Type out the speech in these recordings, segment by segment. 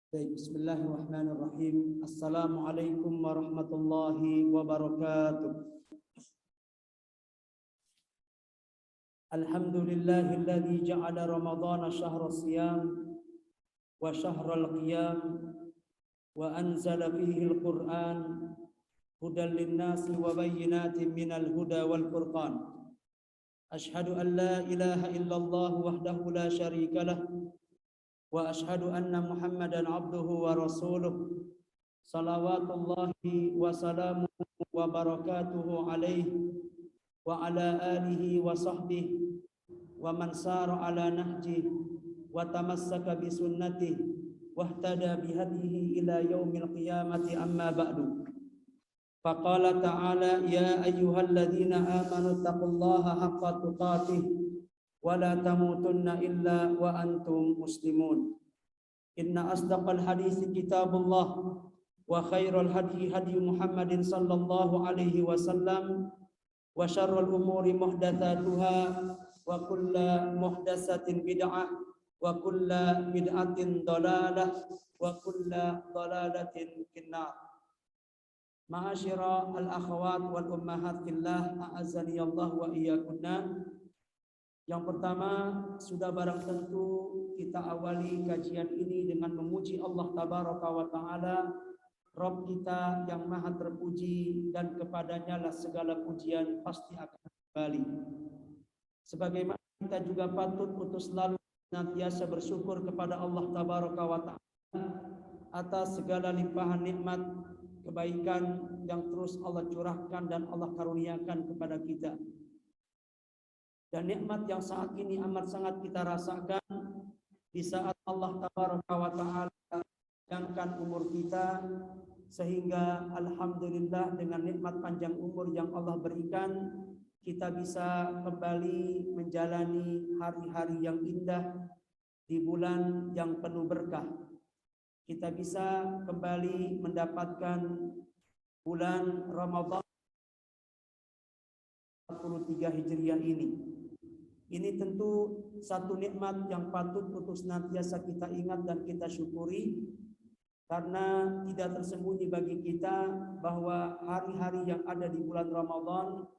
Bismillahirrahmanirrahim. Assalamualaikum warahmatullahi wabarakatuh. Alhamdulillahilladzi ja'ala Ramadhana syahra siyam wa syahral qiyam wa anzala fihi al-Qur'an hudan lin-nasi wa bayyinatin minal huda wal furqan. Ashhadu an la ilaha illallah wahdahu la syarika lah wa ashhadu anna Muhammadan abduhu wa rasuluh salawatullahi wa salamuhu wa barakatuhu alaihi wa ala alihi wa sahbihi wa man sara ala nahjihi wa tamassaka bi sunnatihi wa ihtada bi hadihi ila yaumil qiyamati amma ba'du. Faqala ta'ala ya ayyuhalladzina amanu taqullaha haqqa tuqatih ولا تموتن إلا وأنتم مسلمون إن أصدق الحديث كتاب الله وخير الهدي هدي محمد صلى الله عليه وسلم وشر الأمور محدثاتها وكل محدثة بدعة وكل بدعة ضلالة وكل ضلالة في النار. معاشر الأخوات والأمهات في الله أعزني الله وإياكن. Yang pertama, sudah barang tentu kita awali kajian ini dengan memuji Allah Tabaraka wa Ta'ala, Rabb kita yang maha terpuji, dan kepadanya lah segala pujian pasti akan kembali. Sebagaimana kita juga patut untuk selalu senantiasa bersyukur kepada Allah Tabaraka wa Ta'ala atas segala limpahan nikmat, kebaikan yang terus Allah curahkan dan Allah karuniakan kepada kita. Dan nikmat yang saat ini amat sangat kita rasakan di saat Allah Tabaraka wa Ta'ala panjangkan umur kita, sehingga alhamdulillah dengan nikmat panjang umur yang Allah berikan, kita bisa kembali menjalani hari-hari yang indah di bulan yang penuh berkah. Kita bisa kembali mendapatkan bulan Ramadan 43 Hijriah ini. Ini tentu satu nikmat yang patut untuk senantiasa kita ingat dan kita syukuri, karena tidak tersembunyi bagi kita bahwa hari-hari yang ada di bulan Ramadan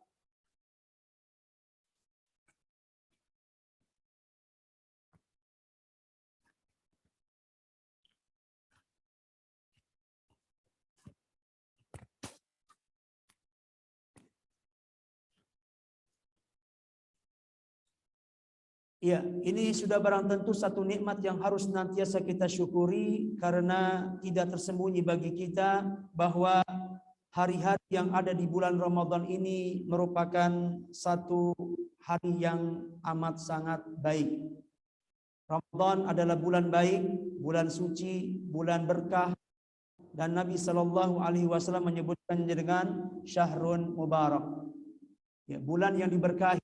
ya, ini sudah barang tentu satu nikmat yang harus senantiasa kita syukuri, karena tidak tersembunyi bagi kita bahwa hari-hari yang ada di bulan Ramadan ini merupakan satu hari yang amat sangat baik. Ramadan adalah bulan baik, bulan suci, bulan berkah, dan Nabi Shallallahu Alaihi Wasallam menyebutkannya dengan syahrun mubarak, ya, bulan yang diberkahi,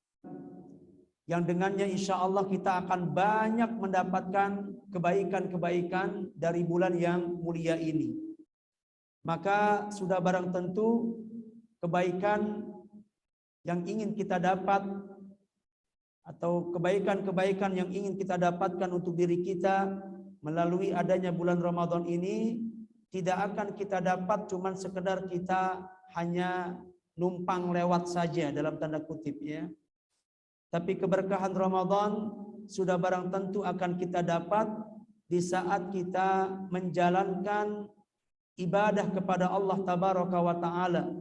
yang dengannya insya Allah kita akan banyak mendapatkan kebaikan-kebaikan dari bulan yang mulia ini. Maka sudah barang tentu kebaikan yang ingin kita dapat, atau kebaikan-kebaikan yang ingin kita dapatkan untuk diri kita melalui adanya bulan Ramadan ini, tidak akan kita dapat cuman sekedar kita hanya numpang lewat saja dalam tanda kutip, ya. Tapi keberkahan Ramadan sudah barang tentu akan kita dapat di saat kita menjalankan ibadah kepada Allah Tabaraka wa Ta'ala,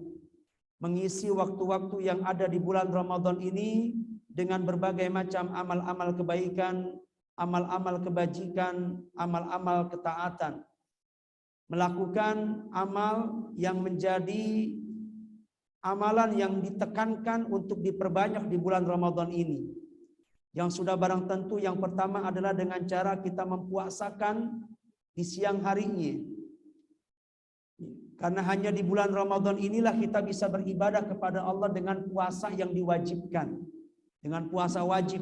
mengisi waktu-waktu yang ada di bulan Ramadan ini dengan berbagai macam amal-amal kebaikan, amal-amal kebajikan, amal-amal ketaatan, melakukan amal yang menjadi amalan yang ditekankan untuk diperbanyak di bulan Ramadan ini. Yang sudah barang tentu yang pertama adalah dengan cara kita mempuasakan di siang harinya. Karena hanya di bulan Ramadan inilah kita bisa beribadah kepada Allah dengan puasa yang diwajibkan, dengan puasa wajib.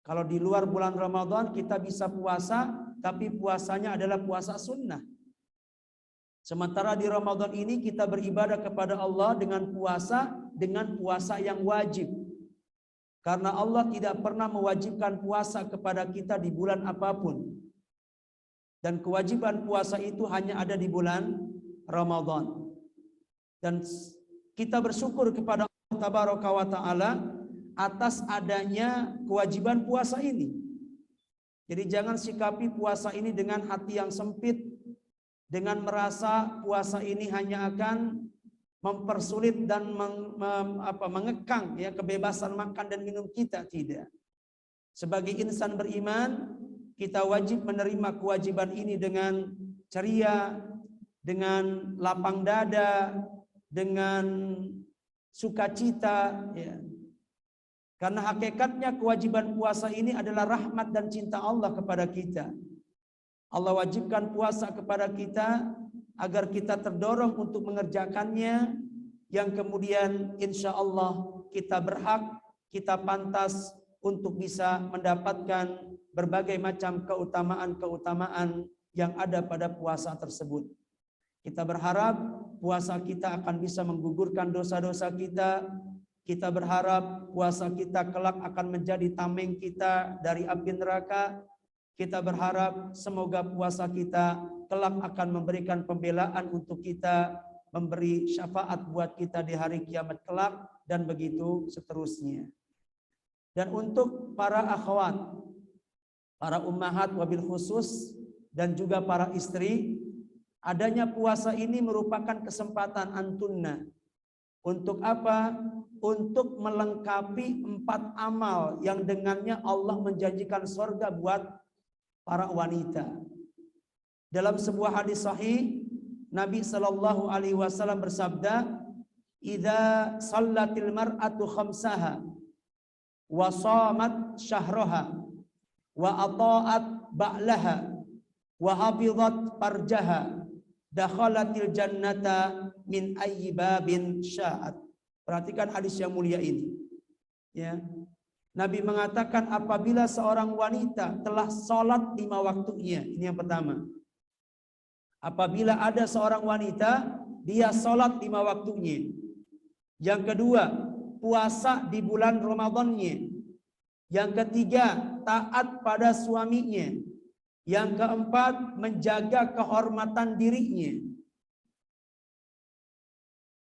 Kalau di luar bulan Ramadan kita bisa puasa, tapi puasanya adalah puasa sunnah. Sementara di Ramadan ini kita beribadah kepada Allah dengan puasa yang wajib. Karena Allah tidak pernah mewajibkan puasa kepada kita di bulan apapun. Dan kewajiban puasa itu hanya ada di bulan Ramadan. Dan kita bersyukur kepada Allah Tabaraka wa Ta'ala atas adanya kewajiban puasa ini. Jadi jangan sikapi puasa ini dengan hati yang sempit, dengan merasa puasa ini hanya akan mempersulit dan mengekang ya kebebasan makan dan minum kita. Tidak. Sebagai insan beriman, kita wajib menerima kewajiban ini dengan ceria, dengan lapang dada, dengan sukacita, ya. Karena hakikatnya kewajiban puasa ini adalah rahmat dan cinta Allah kepada kita. Allah wajibkan puasa kepada kita agar kita terdorong untuk mengerjakannya, yang kemudian insya Allah kita berhak, kita pantas untuk bisa mendapatkan berbagai macam keutamaan-keutamaan yang ada pada puasa tersebut. Kita berharap puasa kita akan bisa menggugurkan dosa-dosa kita. Kita berharap puasa kita kelak akan menjadi tameng kita dari api neraka. Kita berharap semoga puasa kita kelak akan memberikan pembelaan untuk kita, memberi syafaat buat kita di hari kiamat kelak, dan begitu seterusnya. Dan untuk para akhwat, para ummahat wabil khusus, dan juga para istri, adanya puasa ini merupakan kesempatan antunna. Untuk apa? Untuk melengkapi 4 amal yang dengannya Allah menjanjikan surga buat para wanita. Dalam sebuah hadis sahih, Nabi Shallallahu Alaihi Wasallam bersabda, "Idza sallatil mar'atu khamsaha, wa shamat syahraha, wa ata'at ba'laha, wa hafizat farjaha, dakhalatil jannata min ayyi babin sya'at." Perhatikan hadis yang mulia ini. Ya. Nabi mengatakan apabila seorang wanita telah sholat 5 waktunya, ini yang pertama. Apabila ada seorang wanita, dia sholat 5 waktunya. Yang kedua, puasa di bulan Ramadannya. Yang ketiga, taat pada suaminya. Yang keempat, menjaga kehormatan dirinya.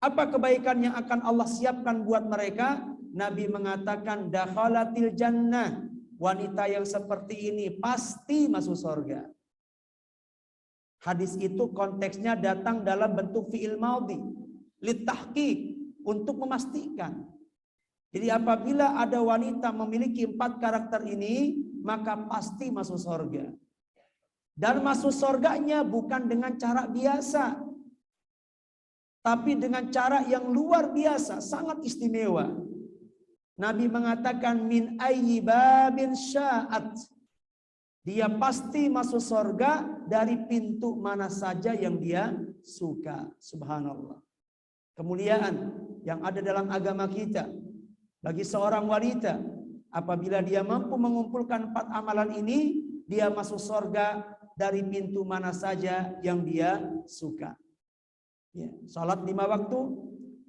Apa kebaikan yang akan Allah siapkan buat mereka? Nabi mengatakan dakhalatil jannah. Wanita yang seperti ini pasti masuk surga. Hadis itu konteksnya datang dalam bentuk fi'il maudhi, litahqiq, untuk memastikan. Jadi apabila ada wanita memiliki 4 karakter ini, maka pasti masuk surga. Dan masuk surganya bukan dengan cara biasa, tapi dengan cara yang luar biasa, sangat istimewa. Nabi mengatakan min ayyi babin sya'at. Dia pasti masuk surga dari pintu mana saja yang dia suka. Subhanallah. Kemuliaan yang ada dalam agama kita bagi seorang wanita, apabila dia mampu mengumpulkan 4 amalan ini, dia masuk surga dari pintu mana saja yang dia suka. Ya, salat 5 waktu,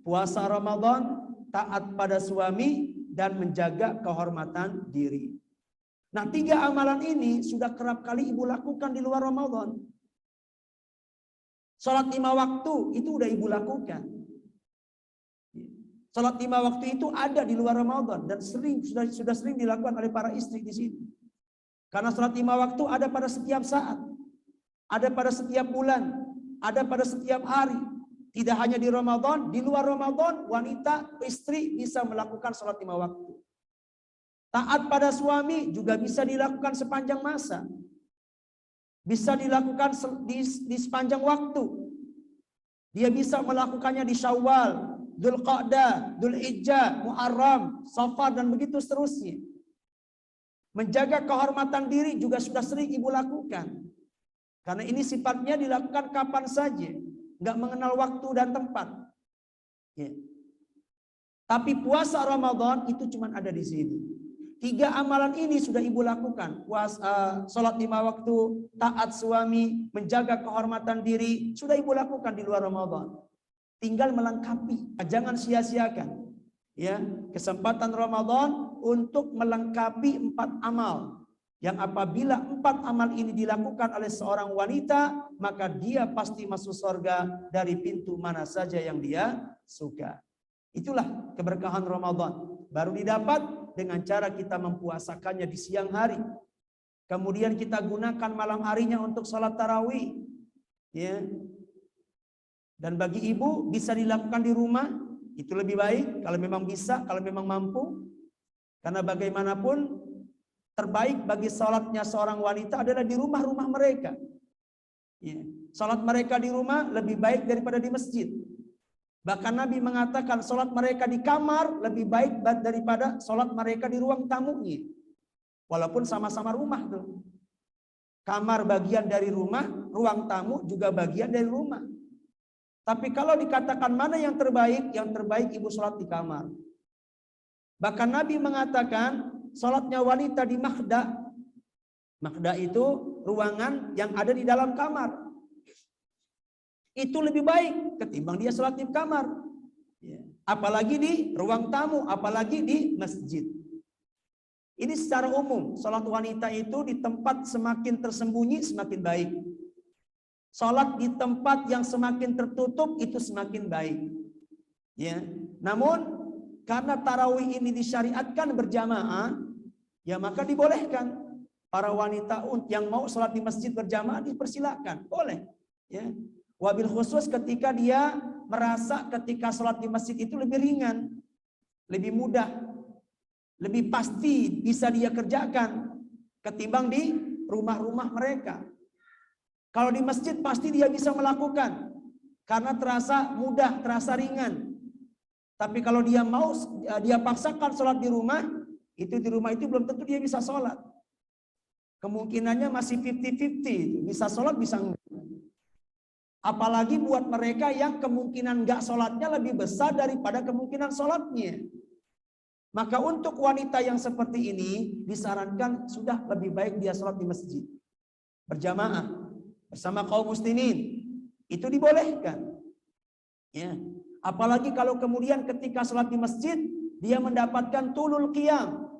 puasa Ramadan, taat pada suami, dan menjaga kehormatan diri. Nah, 3 amalan ini sudah kerap kali ibu lakukan di luar Ramadan. Salat 5 waktu itu udah ibu lakukan. Salat 5 waktu itu ada di luar Ramadan dan sudah sering dilakukan oleh para istri di sini. Karena salat 5 waktu ada pada setiap saat, ada pada setiap bulan, ada pada setiap hari. Tidak hanya di Ramadan, di luar Ramadan, wanita, istri bisa melakukan salat 5 waktu. Taat pada suami juga bisa dilakukan sepanjang masa. Bisa dilakukan di sepanjang waktu. Dia bisa melakukannya di Syawal, Dzulqa'dah, Dzulhijjah, Muharram, Safar, dan begitu seterusnya. Menjaga kehormatan diri juga sudah sering ibu lakukan. Karena ini sifatnya dilakukan kapan saja. Nggak mengenal waktu dan tempat. Ya. Tapi puasa Ramadan itu cuma ada di sini. 3 amalan ini sudah ibu lakukan. Puasa, salat 5 waktu, taat suami, menjaga kehormatan diri, sudah ibu lakukan di luar Ramadan. Tinggal melengkapi. Jangan sia-siakan. Ya, kesempatan Ramadan untuk melengkapi 4 amal yang apabila 4 amal ini dilakukan oleh seorang wanita, maka dia pasti masuk surga dari pintu mana saja yang dia suka. Itulah keberkahan Ramadan. Baru didapat dengan cara kita mempuasakannya di siang hari. Kemudian kita gunakan malam harinya untuk sholat tarawih. Ya. Dan bagi ibu bisa dilakukan di rumah, itu lebih baik kalau memang bisa, kalau memang mampu. Karena bagaimanapun terbaik bagi sholatnya seorang wanita adalah di rumah-rumah mereka. Ya. Sholat mereka di rumah lebih baik daripada di masjid. Bahkan Nabi mengatakan sholat mereka di kamar lebih baik daripada sholat mereka di ruang tamunya. Walaupun sama-sama rumah tuh. Kamar bagian dari rumah, ruang tamu juga bagian dari rumah. Tapi kalau dikatakan mana yang terbaik ibu sholat di kamar. Bahkan Nabi mengatakan sholatnya wanita di makhda. Makhda itu ruangan yang ada di dalam kamar. Itu lebih baik ketimbang dia sholat di kamar. Apalagi di ruang tamu, apalagi di masjid. Ini secara umum, sholat wanita itu di tempat semakin tersembunyi semakin baik. Sholat di tempat yang semakin tertutup itu semakin baik. Ya. Namun karena tarawih ini disyariatkan berjamaah, ya maka dibolehkan. Para wanita yang mau sholat di masjid berjamaah dipersilakan, boleh. Ya. Wabil khusus ketika dia merasa ketika sholat di masjid itu lebih ringan, lebih mudah, lebih pasti bisa dia kerjakan ketimbang di rumah-rumah mereka. Kalau di masjid pasti dia bisa melakukan karena terasa mudah, terasa ringan. Tapi kalau dia mau, dia paksakan sholat di rumah itu belum tentu dia bisa sholat. Kemungkinannya masih 50-50, bisa sholat bisa enggak. Apalagi buat mereka yang kemungkinan enggak sholatnya lebih besar daripada kemungkinan sholatnya. Maka untuk wanita yang seperti ini disarankan sudah lebih baik dia sholat di masjid. Berjamaah bersama kaum muslimin. Itu dibolehkan. Ya. Apalagi kalau kemudian ketika sholat di masjid dia mendapatkan tulul qiyam.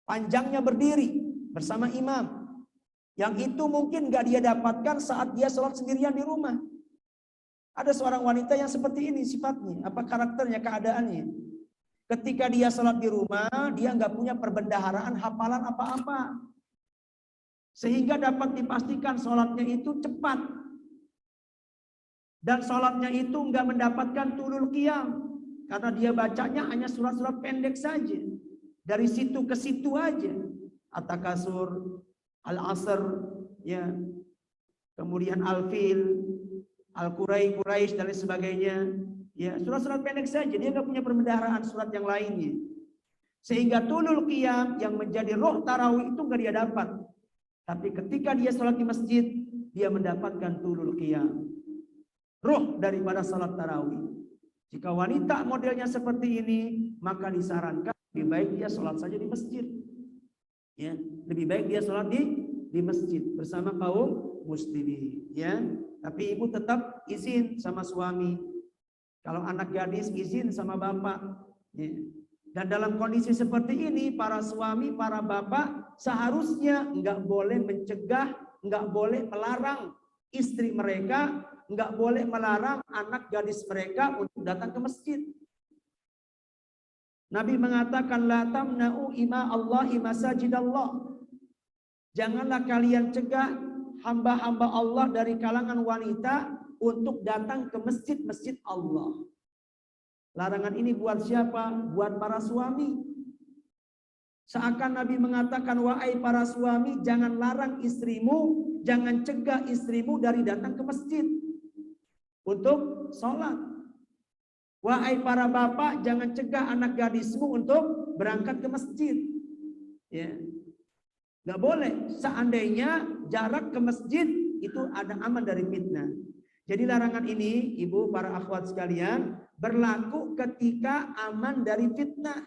Panjangnya berdiri bersama imam. Yang itu mungkin gak dia dapatkan saat dia sholat sendirian di rumah. Ada seorang wanita yang seperti ini sifatnya, apa karakternya, keadaannya. Ketika dia sholat di rumah, dia gak punya perbendaharaan hafalan apa-apa. Sehingga dapat dipastikan sholatnya itu cepat. Dan sholatnya itu gak mendapatkan tulul qiyam. Karena dia bacanya hanya surat-surat pendek saja. Dari situ ke situ aja. At-Takasur, Al-Asr, ya, kemudian Al-Fil, Al-Quraisy dan lain sebagainya, ya, surat-surat pendek saja, dia nggak punya perbendaharaan surat yang lainnya, sehingga tulul qiyam yang menjadi roh tarawih itu nggak dia dapat. Tapi ketika dia sholat di masjid, dia mendapatkan tulul qiyam, roh daripada sholat tarawih. Jika wanita modelnya seperti ini, maka disarankan lebih baik dia sholat saja di masjid. Ya, lebih baik dia sholat di masjid bersama kaum muslimin. Ya, tapi ibu tetap izin sama suami. Kalau anak gadis izin sama bapak. Ya. Dan dalam kondisi seperti ini, para suami, para bapak seharusnya nggak boleh mencegah, nggak boleh melarang istri mereka, nggak boleh melarang anak gadis mereka untuk datang ke masjid. Nabi mengatakan la tamna'u ima Allahi masajidallah. Janganlah kalian cegah hamba-hamba Allah dari kalangan wanita untuk datang ke masjid-masjid Allah. Larangan ini buat siapa? Buat para suami. Seakan Nabi mengatakan, wahai para suami, jangan larang istrimu, jangan cegah istrimu dari datang ke masjid untuk sholat. Wahai para bapak, jangan cegah anak gadismu untuk berangkat ke masjid. Ya, nggak boleh. Seandainya jarak ke masjid itu ada aman dari fitnah. Jadi larangan ini, ibu, para akhwat sekalian, berlaku ketika aman dari fitnah.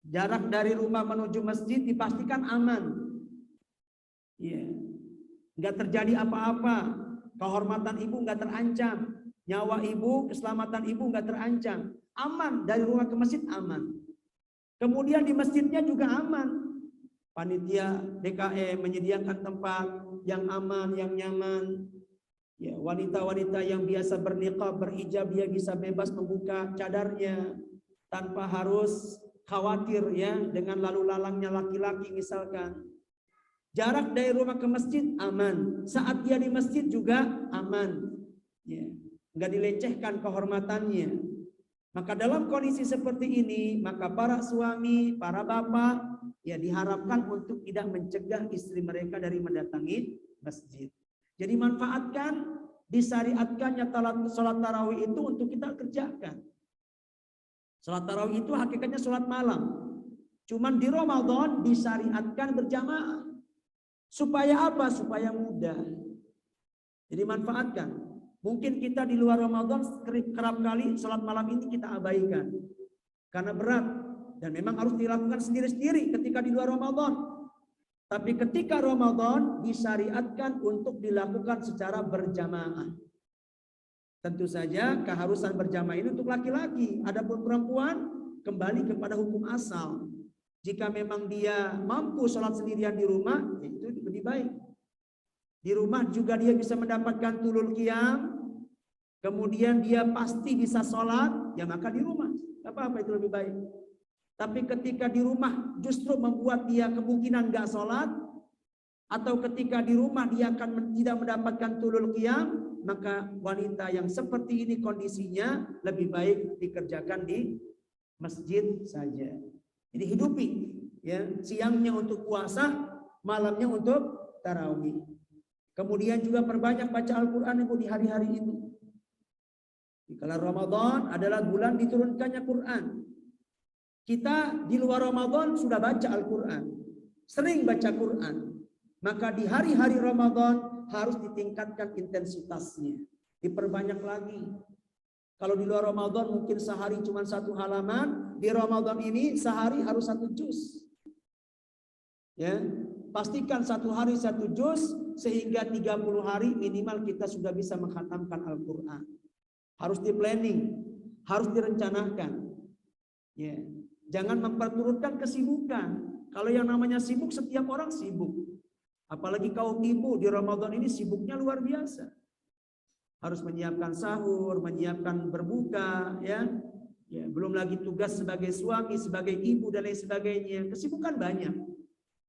Jarak dari rumah menuju masjid dipastikan aman. Ya, nggak terjadi apa-apa. Kehormatan ibu nggak terancam. Nyawa ibu, keselamatan ibu nggak terancam. Aman, dari rumah ke masjid aman. Kemudian di masjidnya juga aman. panitia DKM menyediakan tempat yang aman, yang nyaman. Ya, wanita-wanita yang biasa berniqab, berhijab, dia bisa bebas membuka cadarnya tanpa harus khawatir ya dengan lalu lalangnya laki-laki misalkan. Jarak dari rumah ke masjid aman, saat dia di masjid juga aman, ya, nggak dilecehkan kehormatannya. Maka dalam kondisi seperti ini, maka para suami, para bapak, ya diharapkan untuk tidak mencegah istri mereka dari mendatangi masjid. Jadi manfaatkan disyariatkannya sholat tarawih itu untuk kita kerjakan. Sholat tarawih itu hakikatnya sholat malam. Cuman di Ramadan disyariatkan berjamaah. Supaya apa? Supaya mudah. Jadi manfaatkan. Mungkin kita di luar Ramadan kerap kali sholat malam ini kita abaikan. Karena berat. Dan memang harus dilakukan sendiri-sendiri ketika di luar Ramadan. Tapi ketika Ramadan disyariatkan untuk dilakukan secara berjamaah. Tentu saja keharusan berjamaah ini untuk laki-laki. Adapun perempuan kembali kepada hukum asal. Jika memang dia mampu sholat sendirian di rumah, itu lebih baik. Di rumah juga dia bisa mendapatkan tulul qiyam, kemudian dia pasti bisa sholat, ya maka di rumah. Apa-apa itu lebih baik. Tapi ketika di rumah justru membuat dia kemungkinan nggak sholat, atau ketika di rumah dia akan tidak mendapatkan tulul qiyam, maka wanita yang seperti ini kondisinya lebih baik dikerjakan di masjid saja. Jadi hidupi ya, siangnya untuk puasa, malamnya untuk tarawih. Kemudian juga perbanyak baca Al-Qur'an Ibu di hari-hari itu. Kalau Ramadan adalah bulan diturunkannya Quran. Kita di luar Ramadan sudah baca Al-Qur'an, sering baca Quran. Maka di hari-hari Ramadan harus ditingkatkan intensitasnya, diperbanyak lagi. Kalau di luar Ramadan mungkin sehari cuma 1 halaman, di Ramadan ini sehari harus 1 juz. Ya, pastikan 1 hari 1 juz sehingga 30 hari minimal kita sudah bisa mengkhatamkan Al-Qur'an. Harus di planning, harus direncanakan. Ya, jangan memperturutkan kesibukan. Kalau yang namanya sibuk, setiap orang sibuk. Apalagi kaum ibu di Ramadan ini sibuknya luar biasa. Harus menyiapkan sahur, menyiapkan berbuka, ya. Ya, belum lagi tugas sebagai suami, sebagai ibu dan lain sebagainya. Kesibukan banyak.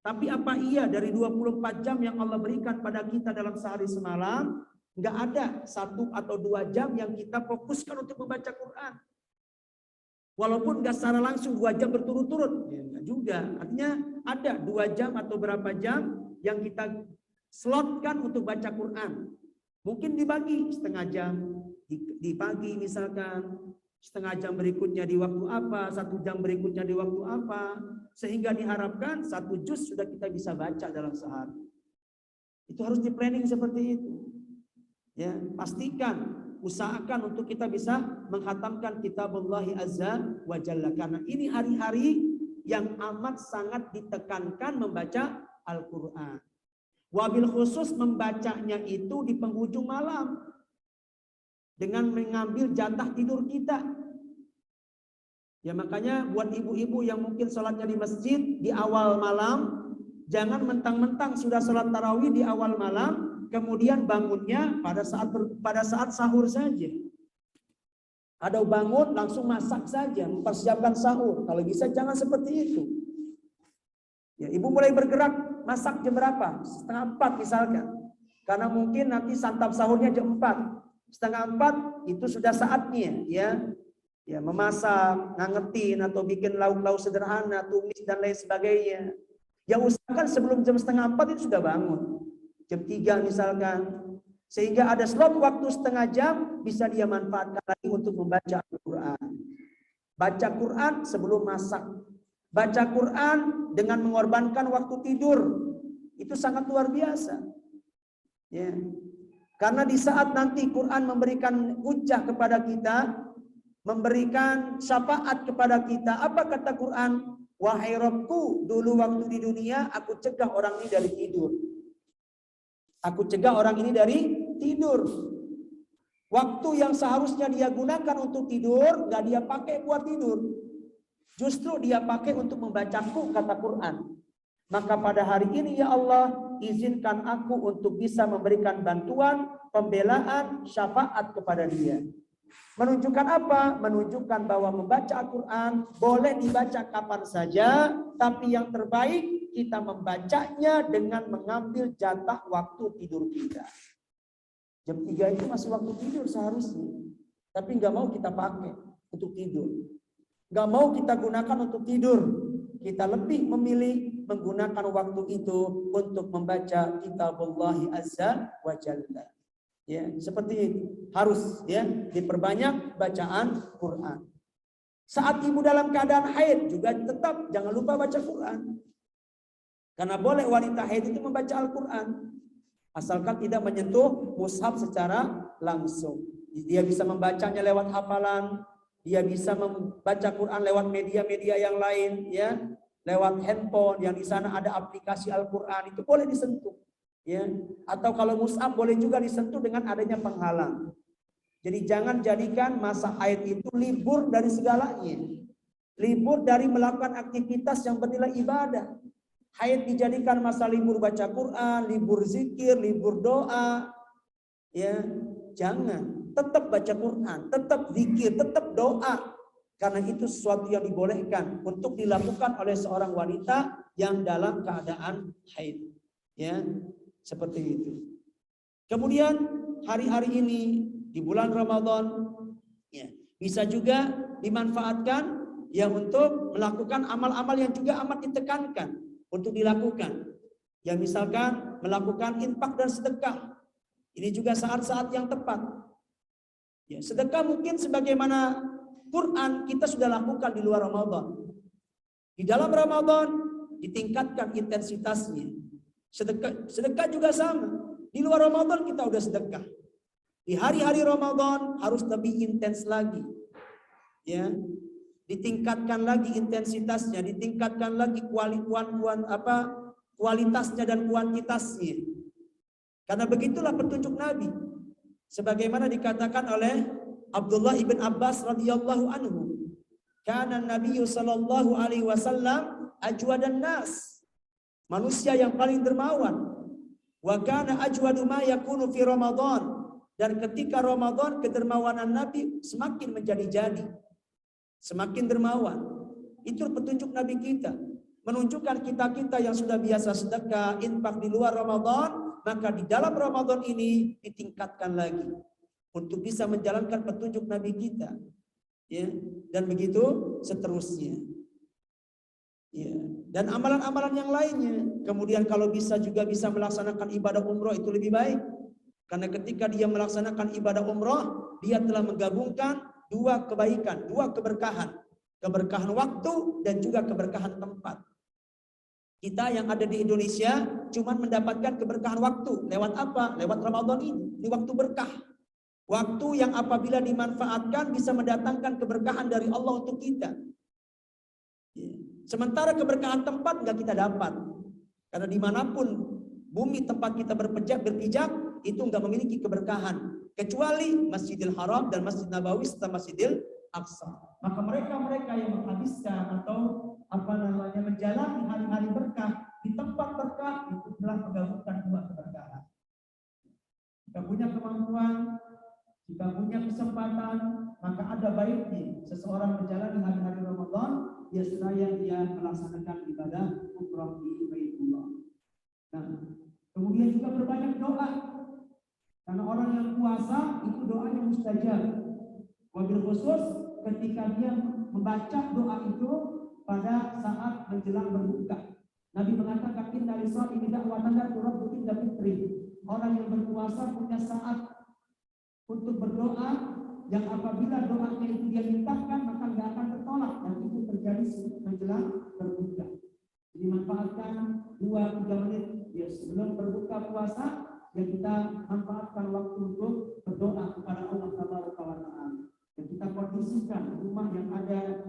Tapi apa iya dari 24 jam yang Allah berikan pada kita dalam sehari semalam, nggak ada 1 atau 2 jam yang kita fokuskan untuk membaca Quran. Walaupun nggak secara langsung 2 jam berturut-turut, ya enggak juga. Artinya ada 2 jam atau berapa jam yang kita slotkan untuk baca Quran. Mungkin dibagi setengah jam di pagi misalkan, setengah jam berikutnya di waktu apa, 1 jam berikutnya di waktu apa, sehingga diharapkan 1 juz sudah kita bisa baca dalam sehari. Itu harus di planning seperti itu. Ya, pastikan, usahakan untuk kita bisa menghatamkan Kitabullahi Azza wa Jalla, karena ini hari-hari yang amat sangat ditekankan membaca Al-Qur'an. Wabil khusus membacanya itu di penghujung malam dengan mengambil jatah tidur kita. Ya makanya buat ibu-ibu yang mungkin sholatnya di masjid di awal malam, jangan mentang-mentang sudah sholat tarawih di awal malam, kemudian bangunnya pada saat sahur saja. Ada bangun langsung masak saja, mempersiapkan sahur. Kalau bisa jangan seperti itu. Ya, ibu mulai bergerak, masak jam berapa? 3:30 misalkan. Karena mungkin nanti santap sahurnya jam 4. 3:30 itu sudah saatnya ya. Ya, memasak, ngangetin atau bikin lauk-lauk sederhana, tumis dan lain sebagainya. Ya usahakan sebelum jam 3:30 itu sudah bangun. Jam 3 misalkan. Sehingga ada slot waktu setengah jam bisa dia manfaatkan lagi untuk membaca Al-Qur'an. Baca Quran sebelum masak. Baca Quran dengan mengorbankan waktu tidur. Itu sangat luar biasa. Ya. Karena di saat nanti Quran memberikan hujjah kepada kita, memberikan syafaat kepada kita, apa kata Quran? Wahai Rabbku, dulu waktu di dunia aku cegah orang ini dari tidur. Aku cegah orang ini dari tidur. Waktu yang seharusnya dia gunakan untuk tidur, nggak dia pakai buat tidur. Justru dia pakai untuk membacaku, kata Quran. Maka pada hari ini ya Allah, izinkan aku untuk bisa memberikan bantuan, pembelaan, syafaat kepada dia. Menunjukkan apa? Menunjukkan bahwa membaca Al-Quran boleh dibaca kapan saja, tapi yang terbaik kita membacanya dengan mengambil jatah waktu tidur kita. Jam 3 itu masih waktu tidur seharusnya, tapi nggak mau kita pakai untuk tidur. Nggak mau kita gunakan untuk tidur. Kita lebih memilih menggunakan waktu itu untuk membaca Kitabullahi Azza wa Jalla. Ya, seperti itu. Harus ya diperbanyak bacaan Quran. Saat ibu dalam keadaan haid juga tetap jangan lupa baca Quran. Karena boleh wanita haid itu membaca Al-Quran asalkan tidak menyentuh mushaf secara langsung. Dia bisa membacanya lewat hafalan, dia bisa membaca Quran lewat media-media yang lain ya, lewat handphone yang di sana ada aplikasi Al-Quran itu boleh disentuh. Ya, atau kalau mushaf boleh juga disentuh dengan adanya penghalang. Jadi jangan jadikan masa haid itu libur dari segalanya. Libur dari melakukan aktivitas yang bernilai ibadah. Haid dijadikan masa libur baca Quran, libur zikir, libur doa. Ya, jangan. Tetap baca Quran, tetap zikir, tetap doa. Karena itu sesuatu yang dibolehkan untuk dilakukan oleh seorang wanita yang dalam keadaan haid. Ya. Seperti itu. Kemudian hari-hari ini di bulan Ramadan ya, bisa juga dimanfaatkan ya untuk melakukan amal-amal yang juga amat ditekankan untuk dilakukan. Ya misalkan melakukan infak dan sedekah. Ini juga saat-saat yang tepat. Ya, sedekah mungkin sebagaimana Quran kita sudah lakukan di luar Ramadan. Di dalam Ramadan ditingkatkan intensitasnya. Sedekah juga sama. Di luar Ramadan kita udah sedekah. Di hari-hari Ramadan harus lebih intens lagi. Ya. Ditingkatkan lagi intensitasnya, ditingkatkan lagi kualitasnya dan kuantitasnya. Karena begitulah petunjuk Nabi. Sebagaimana dikatakan oleh Abdullah ibn Abbas radhiyallahu anhu. Kana Nabi sallallahu alaihi wasallam ajwadan nas. Manusia yang paling dermawan. Wa kana ajwadu ma yakunu fi Ramadan. Dan ketika Ramadan kedermawanan Nabi semakin menjadi-jadi. Semakin dermawan. Itu petunjuk Nabi kita. Menunjukkan kita-kita yang sudah biasa sedekah, infak di luar Ramadan, maka di dalam Ramadan ini ditingkatkan lagi untuk bisa menjalankan petunjuk Nabi kita. Ya, dan begitu seterusnya. Ya, dan amalan-amalan yang lainnya. Kemudian kalau bisa juga bisa melaksanakan ibadah umroh itu lebih baik. Karena ketika dia melaksanakan ibadah umroh, dia telah menggabungkan dua kebaikan, dua keberkahan. Keberkahan waktu dan juga keberkahan tempat. Kita yang ada di Indonesia cuma mendapatkan keberkahan waktu. Lewat apa? Lewat Ramadan ini. Ini waktu berkah. Waktu yang apabila dimanfaatkan bisa mendatangkan keberkahan dari Allah untuk kita. Sementara keberkahan tempat nggak kita dapat. Karena dimanapun bumi tempat kita berpijak itu nggak memiliki keberkahan. Kecuali Masjidil Haram dan Masjid Nabawi serta Masjidil Aqsa. Maka mereka yang menghabiskan atau menjalani hari-hari berkah di tempat berkah itu telah menggabungkan dua keberkahan. Jika punya kemampuan, jika punya kesempatan, maka ada baiknya seseorang menjalani hari-hari Ramadan dia seraya dia melaksanakan ibadah umrah di Baitullah. Nah, kemudian juga berbanyak doa. Karena orang yang puasa itu doanya mustajab. Wabil khusus ketika dia membaca doa itu pada saat menjelang berbuka. Nabi mengatakan inna lisa'imi da'watan la turaddu illa fitri. Orang yang berpuasa punya saat untuk berdoa yang apabila doanya itu dia mintakan maka nggak akan tertolak, dan itu terjadi menjelang berbuka. Jadi manfaatkan 2-3 menit ya sebelum berbuka puasa ya kita manfaatkan waktu untuk berdoa kepada Allah Subhanahu wa taala. Dan kita kondisikan rumah yang ada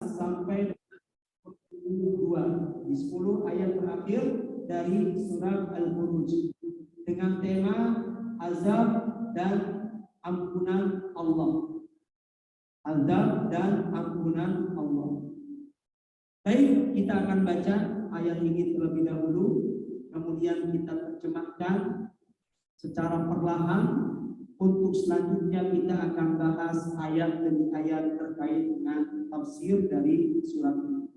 sampai 2 di 10 ayat terakhir dari surat Al-Buruj dengan tema azab dan ampunan Allah. Azab dan ampunan Allah. Baik, kita akan baca ayat ini terlebih dahulu, kemudian kita terjemahkan secara perlahan. Untuk selanjutnya kita akan bahas ayat demi ayat terkait dengan tafsir dari surat ini.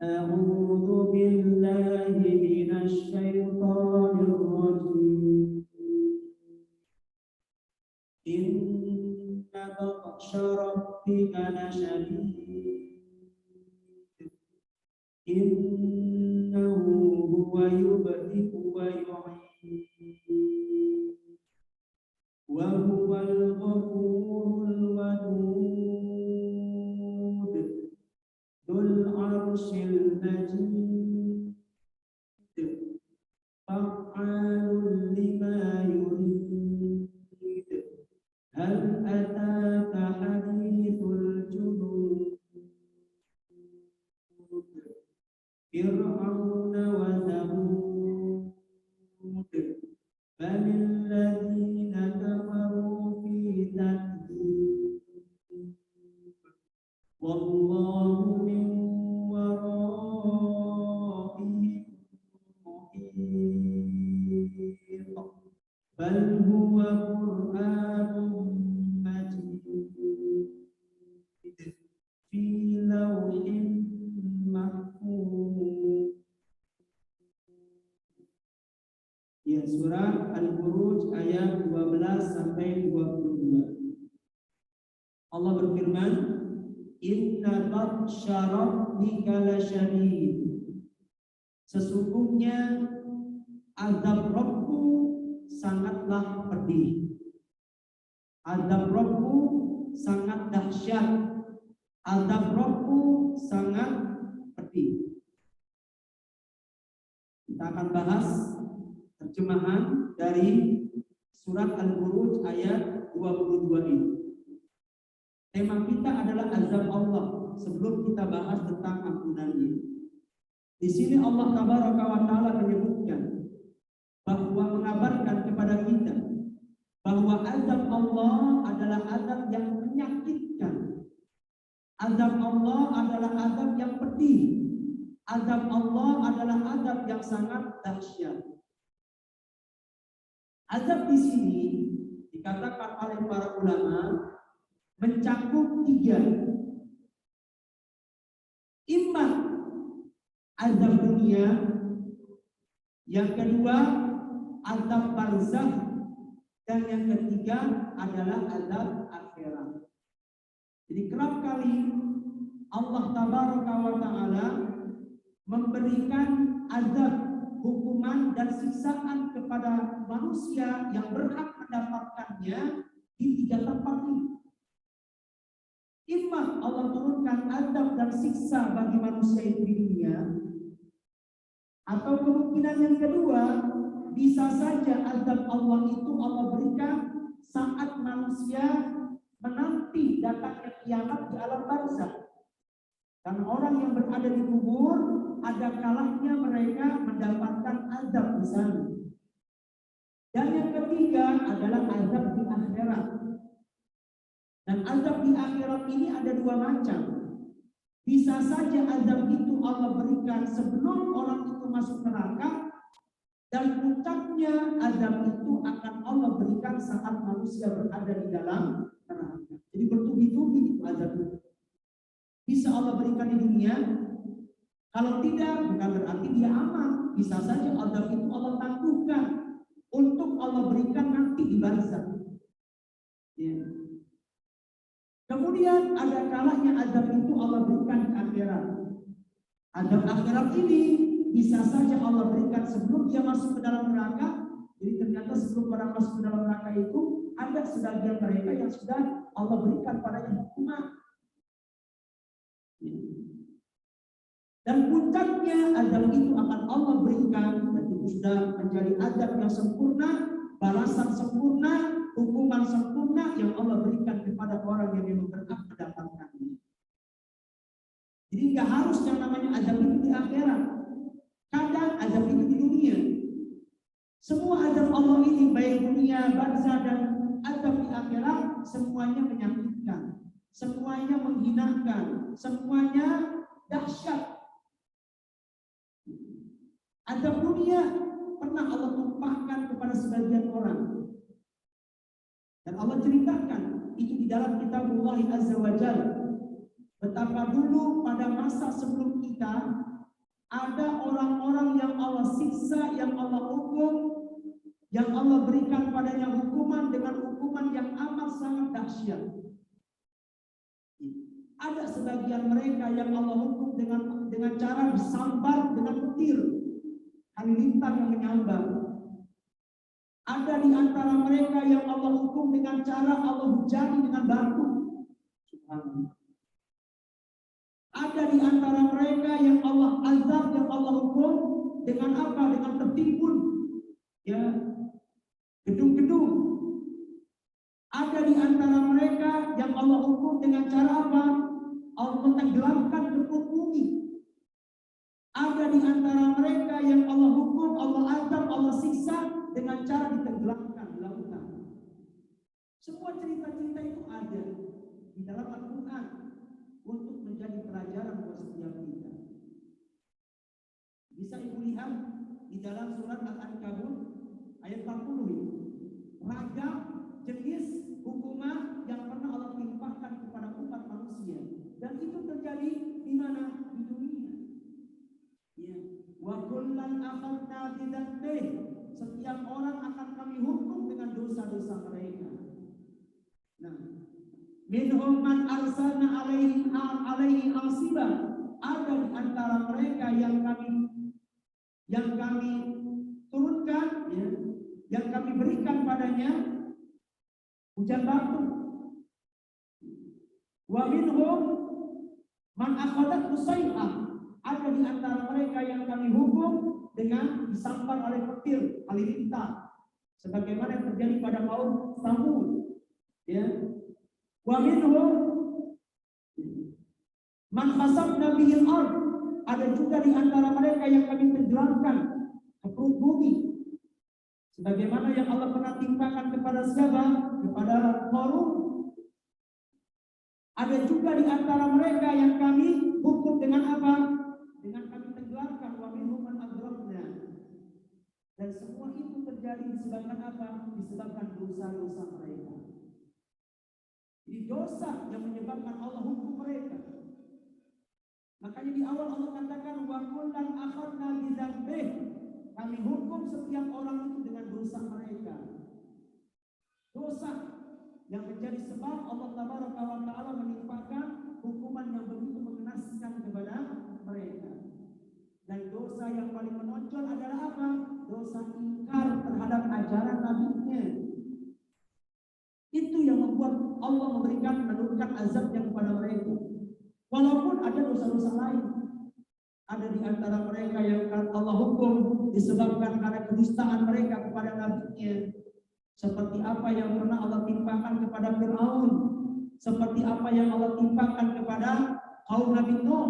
A'udzu billahi minasy syaithanir rajim. Inna batsha rabbika lasyadid. Innahu huwa yubdi'u wa yu'id. Wa huwal ghafurul wadud dzul 'arsyil majid fa'alun lima yurid hal ataka hadithul junud fir'auna wa thamud bal ladzina kafaru fi tadbir wallahu min wara'ihim muhit bal huwa qur'anun majid fi lawhin mahfuz. Ya, surah Al-Buruj ayat 12 sampai 22. Allah berfirman, Inna batsha rabbika lasyadid. Sesungguhnya azab Rabbku sangatlah pedih. Azab Rabbku sangat dahsyat. Azab Rabbku sangat pedih. Kita akan bahas terjemahan dari surat Al-Buruj ayat 22 ini. Tema kita adalah azab Allah sebelum kita bahas tentang ampunannya. Di sini Allah Tabaraka wa Ta'ala menyebutkan bahwa mengabarkan kepada kita bahwa azab Allah adalah azab yang menyakitkan. Azab Allah adalah azab yang pedih. Azab Allah adalah azab yang sangat dahsyat. Azab di sini dikatakan oleh para ulama mencakup 3. Imma azab dunia, yang kedua azab barzakh, dan yang ketiga adalah azab akhirat. Jadi kerap kali Allah Tabaraka wa Ta'ala memberikan azab, hukuman dan siksaan kepada manusia yang berhak mendapatkannya di 3 tempat ini. Imma Allah turunkan azab dan siksa bagi manusia itu di dunia, atau kemungkinan yang kedua bisa saja azab Allah itu Allah berikan saat manusia menanti datangnya kiamat di alam barzakh. Dan orang yang berada di kubur ada kalanya mereka mendapatkan azab di sana. Dan yang ketiga adalah azab di akhirat. Dan azab di akhirat ini ada 2 macam. Bisa saja azab itu Allah berikan sebelum orang itu masuk neraka, dan puncaknya azab itu akan Allah berikan saat manusia berada di dalam neraka. Jadi bertubi-tubi itu azab itu. Bisa Allah berikan di dunia. Kalau tidak, bukan berarti dia aman. Bisa saja azab itu Allah tangguhkan untuk Allah berikan nanti di barzakh. Ya. Kemudian ada kalanya azab itu Allah berikan di akhirat. Azab akhirat ini bisa saja Allah berikan sebelum dia masuk ke dalam neraka. Jadi ternyata sebelum orang masuk ke dalam neraka itu ada sebagian mereka yang sudah Allah berikan padanya hukuman. Dan puncaknya azab itu akan Allah berikan, dan itu sudah menjadi azab yang sempurna, balasan sempurna, hukuman sempurna yang Allah berikan kepada orang yang memang berhak mendapatkannya. Jadi nggak harus yang namanya azab itu di akhirat. Kadang azab itu di dunia. Semua adab Allah ini baik dunia, barzah dan adab di akhirat semuanya menyakitkan, semuanya menghinakan, semuanya dahsyat. Adab dunia pernah Allah tumpahkan kepada sebagian orang. Dan Allah ceritakan itu di dalam kitabullah Azza wa Jalla. Betapa dulu pada masa sebelum kita ada orang-orang yang Allah siksa, yang Allah hukum, yang Allah berikan padanya hukuman dengan hukuman yang amat sangat dahsyat. Ada sebagian mereka yang Allah hukum dengan cara disambar dengan petir, halilintar yang menyambar. Ada di antara mereka yang Allah hukum dengan cara Allah hujani dengan batu. Subhanallah. Ada di antara mereka yang Allah azab, yang Allah hukum dengan apa? Dengan tertimbun, ya, gedung-gedung. Ada di antara mereka yang Allah hukum dengan cara apa? Allah tenggelamkan ke perut bumi. Ada di antara mereka yang Allah hukum, Allah azab, Allah siksa dengan cara ditenggelamkan di lautan. Semua cerita-cerita itu ada di dalam Al-Quran untuk menjadi pelajaran buat setiap kita. Bisa ibu lihat di dalam surat Al-Ankabut ayat 40 ini. Ragam jenis hukuman yang pernah Allah timpakan kepada umat manusia. Dan itu terjadi di mana? Di dunia. Ya. Wa kullan akhadna bidzanbih. Setiap orang akan kami hukum dengan dosa-dosa mereka. Nah, minhum man arsalna alaihi hasiba. Ada di antara mereka yang kami turunkan, ya, yang kami berikan padanya hujan batu. Wa minhum man akhadat usai'ah. Ada di antara mereka yang kami hukum dengan disambar oleh petir halilintar, sebagaimana yang terjadi pada kaum Tsamud. Ya. Wa minhum man khasafna bihil ardh. Ada juga di antara mereka yang kami tenggelamkan ke perut bumi, sebagaimana yang Allah pernah timpakan kepada siapa? Kepada Qarun. Ada juga di antara mereka yang kami hukum dengan apa? Dengan kami tenggelamkan. Wa minhum man aghraqna. Dan semua itu terjadi disebabkan apa? Disebabkan dosa-dosa mereka. Jadi dosa yang menyebabkan Allah hukum mereka. Makanya di awal Allah katakan wa kullan akhadna bidzanbih. Kami hukum setiap orang itu dengan dosa mereka. Dosa yang menjadi sebab Allah Tabaraka wa Ta'ala menimpakan hukuman yang begitu mengenaskan kepada mereka. Dan dosa yang paling menonjol adalah apa? Dosa ingkar terhadap ajaran Nabi-Nya. Itu yang membuat Allah menurunkan azabnya kepada mereka. Walaupun ada dosa-dosa lain. Ada di antara mereka yang Allah hukum disebabkan karena kedustaan mereka kepada Nabi-Nya. Seperti apa yang pernah Allah timpakan kepada Fir'aun. Seperti apa yang Allah timpakan kepada kaum Nabi Nuh.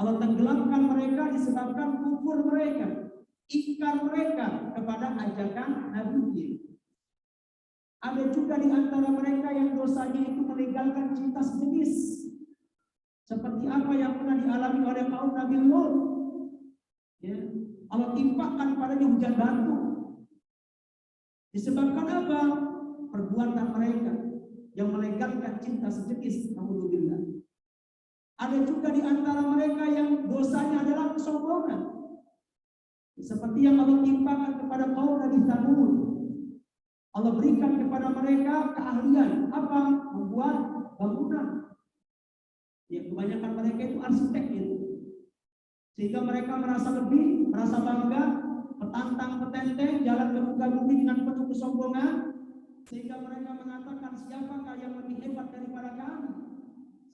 Allah tenggelamkan mereka disebabkan kufur mereka, ingkar mereka kepada ajakan Nabi-Nya. Ada juga di antara mereka yang dosanya itu melegalkan cinta sejenis. Seperti apa yang pernah dialami oleh kaum Nabi Lut. Ya, Allah timpakan padanya hujan batu. Disebabkan apa? Perbuatan mereka yang melegalkan cinta sejenis. Alhamdulillah. Ada juga di antara mereka yang dosanya adalah kesombongan. Seperti yang Allah timpakan kepada kaum Nabi Tsamud. Allah berikan kepada mereka keahlian apa? Membuat bangunan. Ya, kebanyakan mereka itu arsitek gitu. Sehingga mereka merasa lebih, merasa bangga, petantang petenteng, jalan ke muka bumi dengan penuh kesombongan, sehingga mereka mengatakan siapakah yang lebih hebat daripada kami.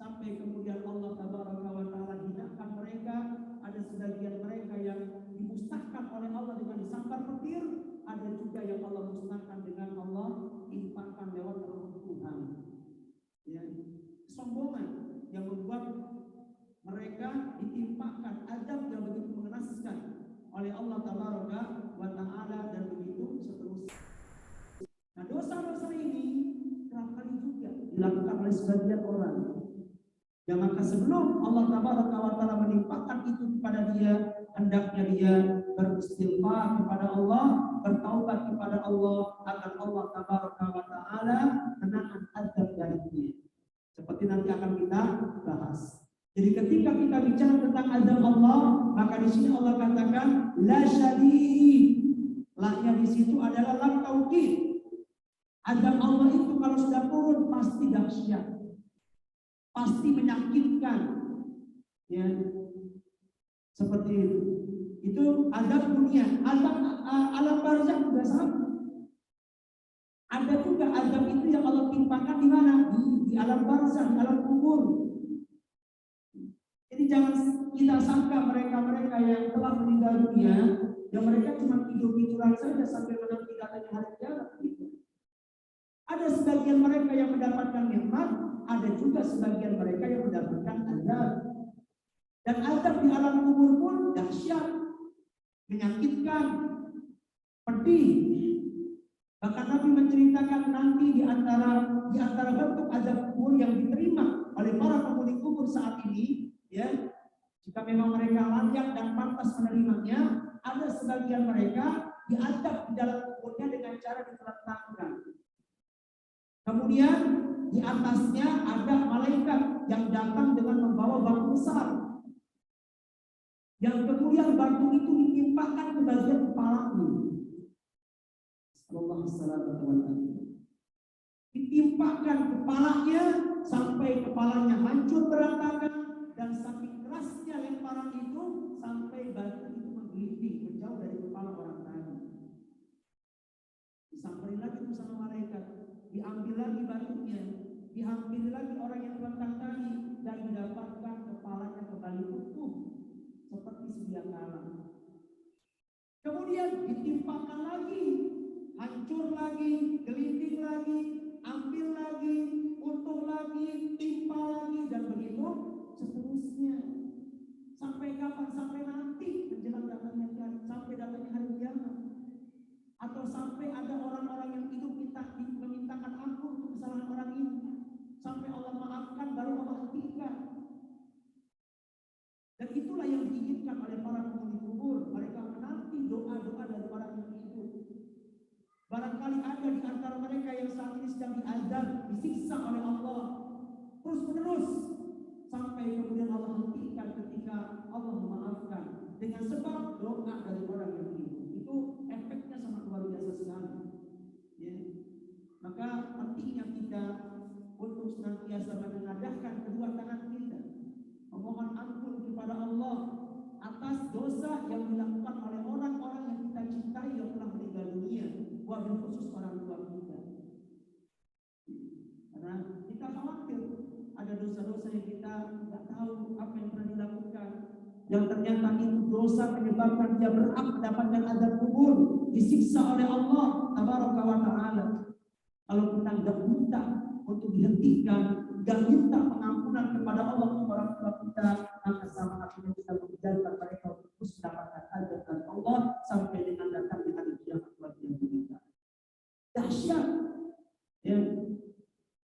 Sampai kemudian Allah Tabaraka wa Ta'ala hinakan mereka. Ada sebagian mereka yang dimusnahkan oleh Allah dengan disambar petir. Ada juga yang Allah musnahkan dengan Allah timpakan lewat Tuhan. Ya, kesombongan yang membuat mereka ditimpakan adab yang begitu mengenaskan oleh Allah Tabaraka wa Ta'ala dan begitu dilakukan oleh sebagian orang. Ya maka sebelum Allah Tabaraka wa Ta'ala menimpakan itu kepada dia, hendaknya dia beristighfar kepada Allah, bertaubat kepada Allah, agar Allah Tabaraka wa Ta'ala menahan azab darinya. Seperti nanti akan kita bahas. Jadi ketika kita bicara tentang azab Allah, maka di sini Allah katakan la syadid. La-nya di situ adalah lam taukid. Azab Allah itu kalau sudah turun pasti dahsyat. Pasti menyakitkan, ya, seperti itu. Itu azab dunia, azab alam barzakh juga sama. Ada juga azab itu yang Allah timpakan di mana? Di alam barzakh, di alam kubur. Jadi jangan kita sangka mereka-mereka yang telah meninggal dunia, yang mereka cuma tidur-tiduran saja sampai menanti datangnya hari kiamat. Ada sebagian mereka yang mendapatkan nikmat, ada juga sebagian mereka yang mendapatkan azab. Dan azab di alam kubur pun dahsyat, menyakitkan, pedih. Bahkan Nabi menceritakan nanti di antara bentuk azab kubur yang diterima oleh para penghuni kubur saat ini, ya, jika memang mereka layak dan pantas menerimanya, ada sebagian mereka diazab di dalam kuburnya dengan cara ditelentangkan. Kemudian di atasnya ada malaikat yang datang dengan membawa batu besar, yang kemudian batu itu ditimpakan ke bagian kepalanya. Ditimpakan kepalanya sampai kepalanya hancur berantakan, dan saking kerasnya lemparan itu sampai batu itu menggelinding menjauh dari kepala orang tadi. Disamperin lagi bersama malaikat, diambil lagi batunya, dihampiri lagi orang yang terlentang tadi, dan didapatkan kepalanya kembali utuh seperti sedia kala. Kemudian ditimpakan lagi, hancur lagi, gelinding lagi, ambil lagi, utuh lagi, timpa lagi, dan begitu seterusnya. Sampai kapan? Sampai nanti menjelang datangnya sampai datangnya hari kiamat. Atau sampai ada orang-orang yang hidup memintakan ampun untuk kesalahan orang ini, sampai Allah maafkan baru Allah hentikan. Dan itulah yang diinginkan oleh para penghuni kubur. Mereka menanti doa-doa dari orang yang hidup. Barangkali ada di antara mereka yang saat ini sedang diazab, disiksa oleh Allah terus menerus, sampai kemudian Allah hentikan ketika Allah memaafkan dengan sebab doa dari orang yang hidup. Itu efeknya sangat luar biasa sekali, ya. Maka pentingnya kita untuk senantiasa menengadahkan kedua tangan kita, memohon ampun kepada Allah atas dosa yang dilakukan oleh orang-orang yang kita cintai yang telah meninggal dunia, wabil khusus orang tua kita. Karena kita khawatir ada dosa-dosa yang kita tidak tahu apa yang pernah dilakukan, yang ternyata itu dosa menyebabkan dia berhak mendapatkan azab kubur, disiksa oleh Allah Tabaraka wa Ta'ala. Kalau kita tidak minta untuk dihentikan, tidak minta pengampunan kepada Allah untuk orang tua kita, maka sama artinya kita menjadikan mereka untuk terus mendapatkan azab dari Allah sampai dengan datangnya hari kiamat yang kita. Dahsyat, ya.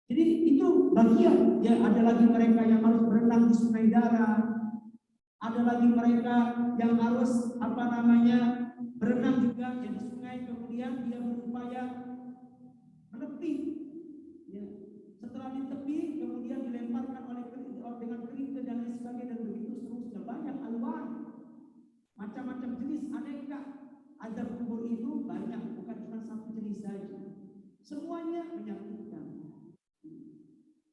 Jadi itu bagian, ya. Ada lagi mereka yang harus berenang di sungai darah, ada lagi mereka yang harus berenang juga, ya, di sungai, kemudian dia berupaya menepi, ya. Setelah ditepi kemudian dilemparkan dengan kerikil dan lain sebagainya, dan begitu seterusnya. Banyak alwan, macam-macam jenis, aneka azab kubur itu banyak, bukan cuma satu jenis saja, semuanya menyakitkan.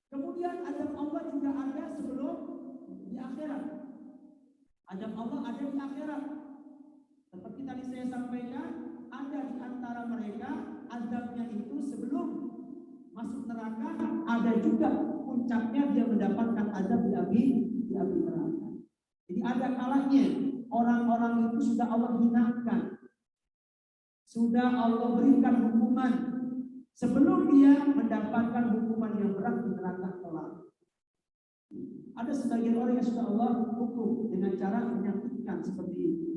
Kemudian azab Allah juga ada sebelum di akhirat. Azab Allah ada di akhirat. Seperti tadi saya sampaikan, ada di antara mereka azabnya itu sebelum masuk neraka, ada juga puncaknya dia mendapatkan azab di api neraka. Jadi ada kalanya orang-orang itu sudah Allah hinakan, sudah Allah berikan hukuman sebelum dia mendapatkan hukuman yang berat di neraka kelak. Ada sebagian orang yang sudah Allah hukum dengan cara menyakitkan seperti itu.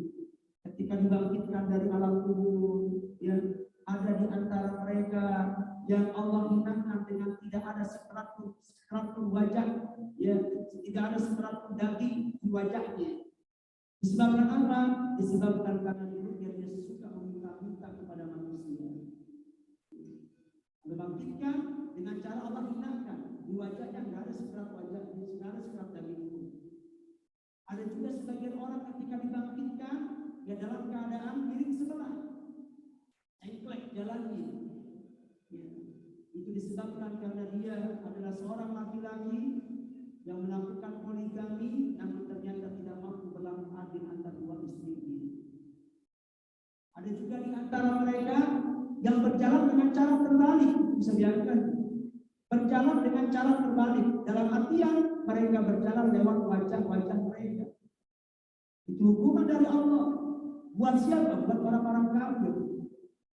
Ketika dibangkitkan dari alam kubur, ya, ada di antara mereka yang Allah hinakan dengan tidak ada sekerat sekeratur wajah, ya, tidak ada sekeratur daging di wajahnya. Disebabkan apa? Disebabkan karena dulu dia suka meminta-minta kepada manusia. Membangkitkan dengan cara Allah hinakan di wajahnya, tidak ada sekerat wajah, tidak ada sekerat daging. Ada juga sebagian orang ketika dibangkitkan, ya dalam keadaan miring sebelah, engklek jalannya. Ya. Itu disebabkan karena dia adalah seorang laki-laki yang melakukan poligami, namun ternyata tidak mampu berlaku adil antara dua istrinya. Ada juga di antara mereka yang berjalan dengan cara terbalik, bisa biarkan berjalan dengan cara terbalik, dalam artian mereka berjalan lewat wajah-wajah mereka. Itu hukuman dari Allah. Buat siapa? Buat orang-orang kafir.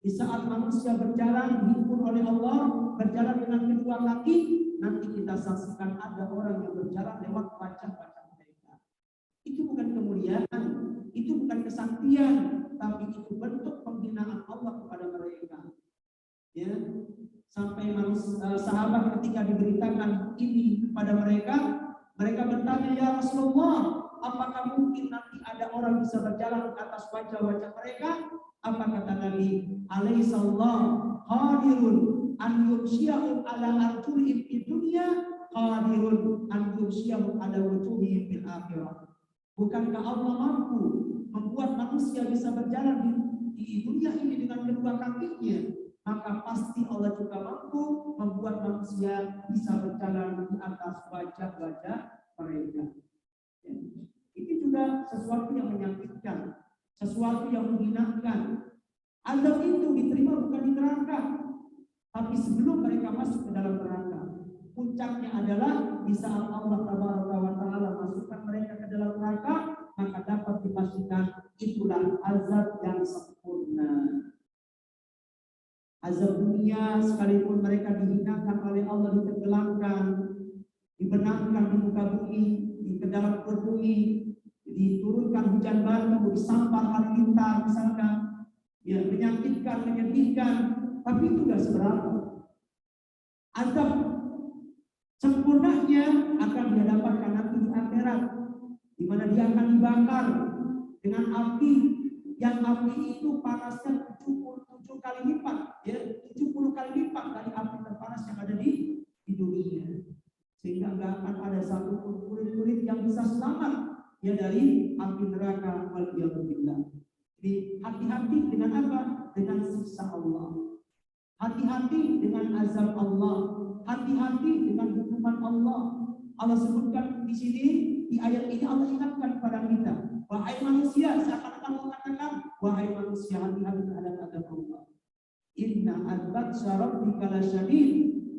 Di saat manusia berjalan dihimpun oleh Allah, berjalan dengan kedua kaki, nanti kita saksikan ada orang yang berjalan lewat wajah-wajah mereka. Itu bukan kemuliaan, itu bukan kesaktian, tapi itu bentuk penghinaan Allah kepada mereka. Ya, sampai sahabat ketika diberitakan ini kepada mereka, mereka bertanya, ya Rasulullah, apakah mungkin nanti ada orang bisa berjalan ke atas wajah-wajah mereka? Apa kata Nabi? Alaihissalam qadirun an yughsyahum ala arjulihim fid dunya, qadirun an yughsyahum ala wujuhihim fil akhirah. Bukankah Allah mampu membuat manusia bisa berjalan di dunia ini dengan kedua kakinya? Maka pasti Allah juga mampu membuat manusia bisa berjalan di atas wajah-wajah mereka. Ya. Itu juga sesuatu yang menyakitkan, sesuatu yang menghinakan. Azab itu diterima bukan di neraka, tapi sebelum mereka masuk ke dalam neraka. Puncaknya adalah di saat Allah Tabaraka wa Ta'ala masukkan mereka ke dalam neraka, maka dapat dipastikan itulah azab yang sempurna. Azab dunia sekalipun mereka dihinakan oleh Allah, ditenggelamkan, dibenamkan di muka bumi, di dalam perut bumi, diturunkan hujan batu, disampar halilintar misalkan, ya menyakitkan, menyedihkan, tapi itu tidak seberapa. Azab sempurnanya akan dia dapatkan nanti di akhirat, di mana dia akan dibakar dengan api yang api itu panasnya 77 kali lipat, ya 70 kali lipat dari api terpanas yang ada di dunia, sehingga nggak akan ada satu kulit-kulit yang bisa selamat ya dari api neraka. Waliyadzubillah. Jadi hati-hati dengan apa? Dengan siksa Allah. Hati-hati dengan azab Allah. Hati-hati dengan hukuman Allah. Allah sebutkan di sini, di ayat ini Allah ingatkan kepada kita, wahai manusia, seakan-akan mengatakan, wahai manusia, hati-hati terhadap azab Allah. Inna al-batsya rabbika lasyadid.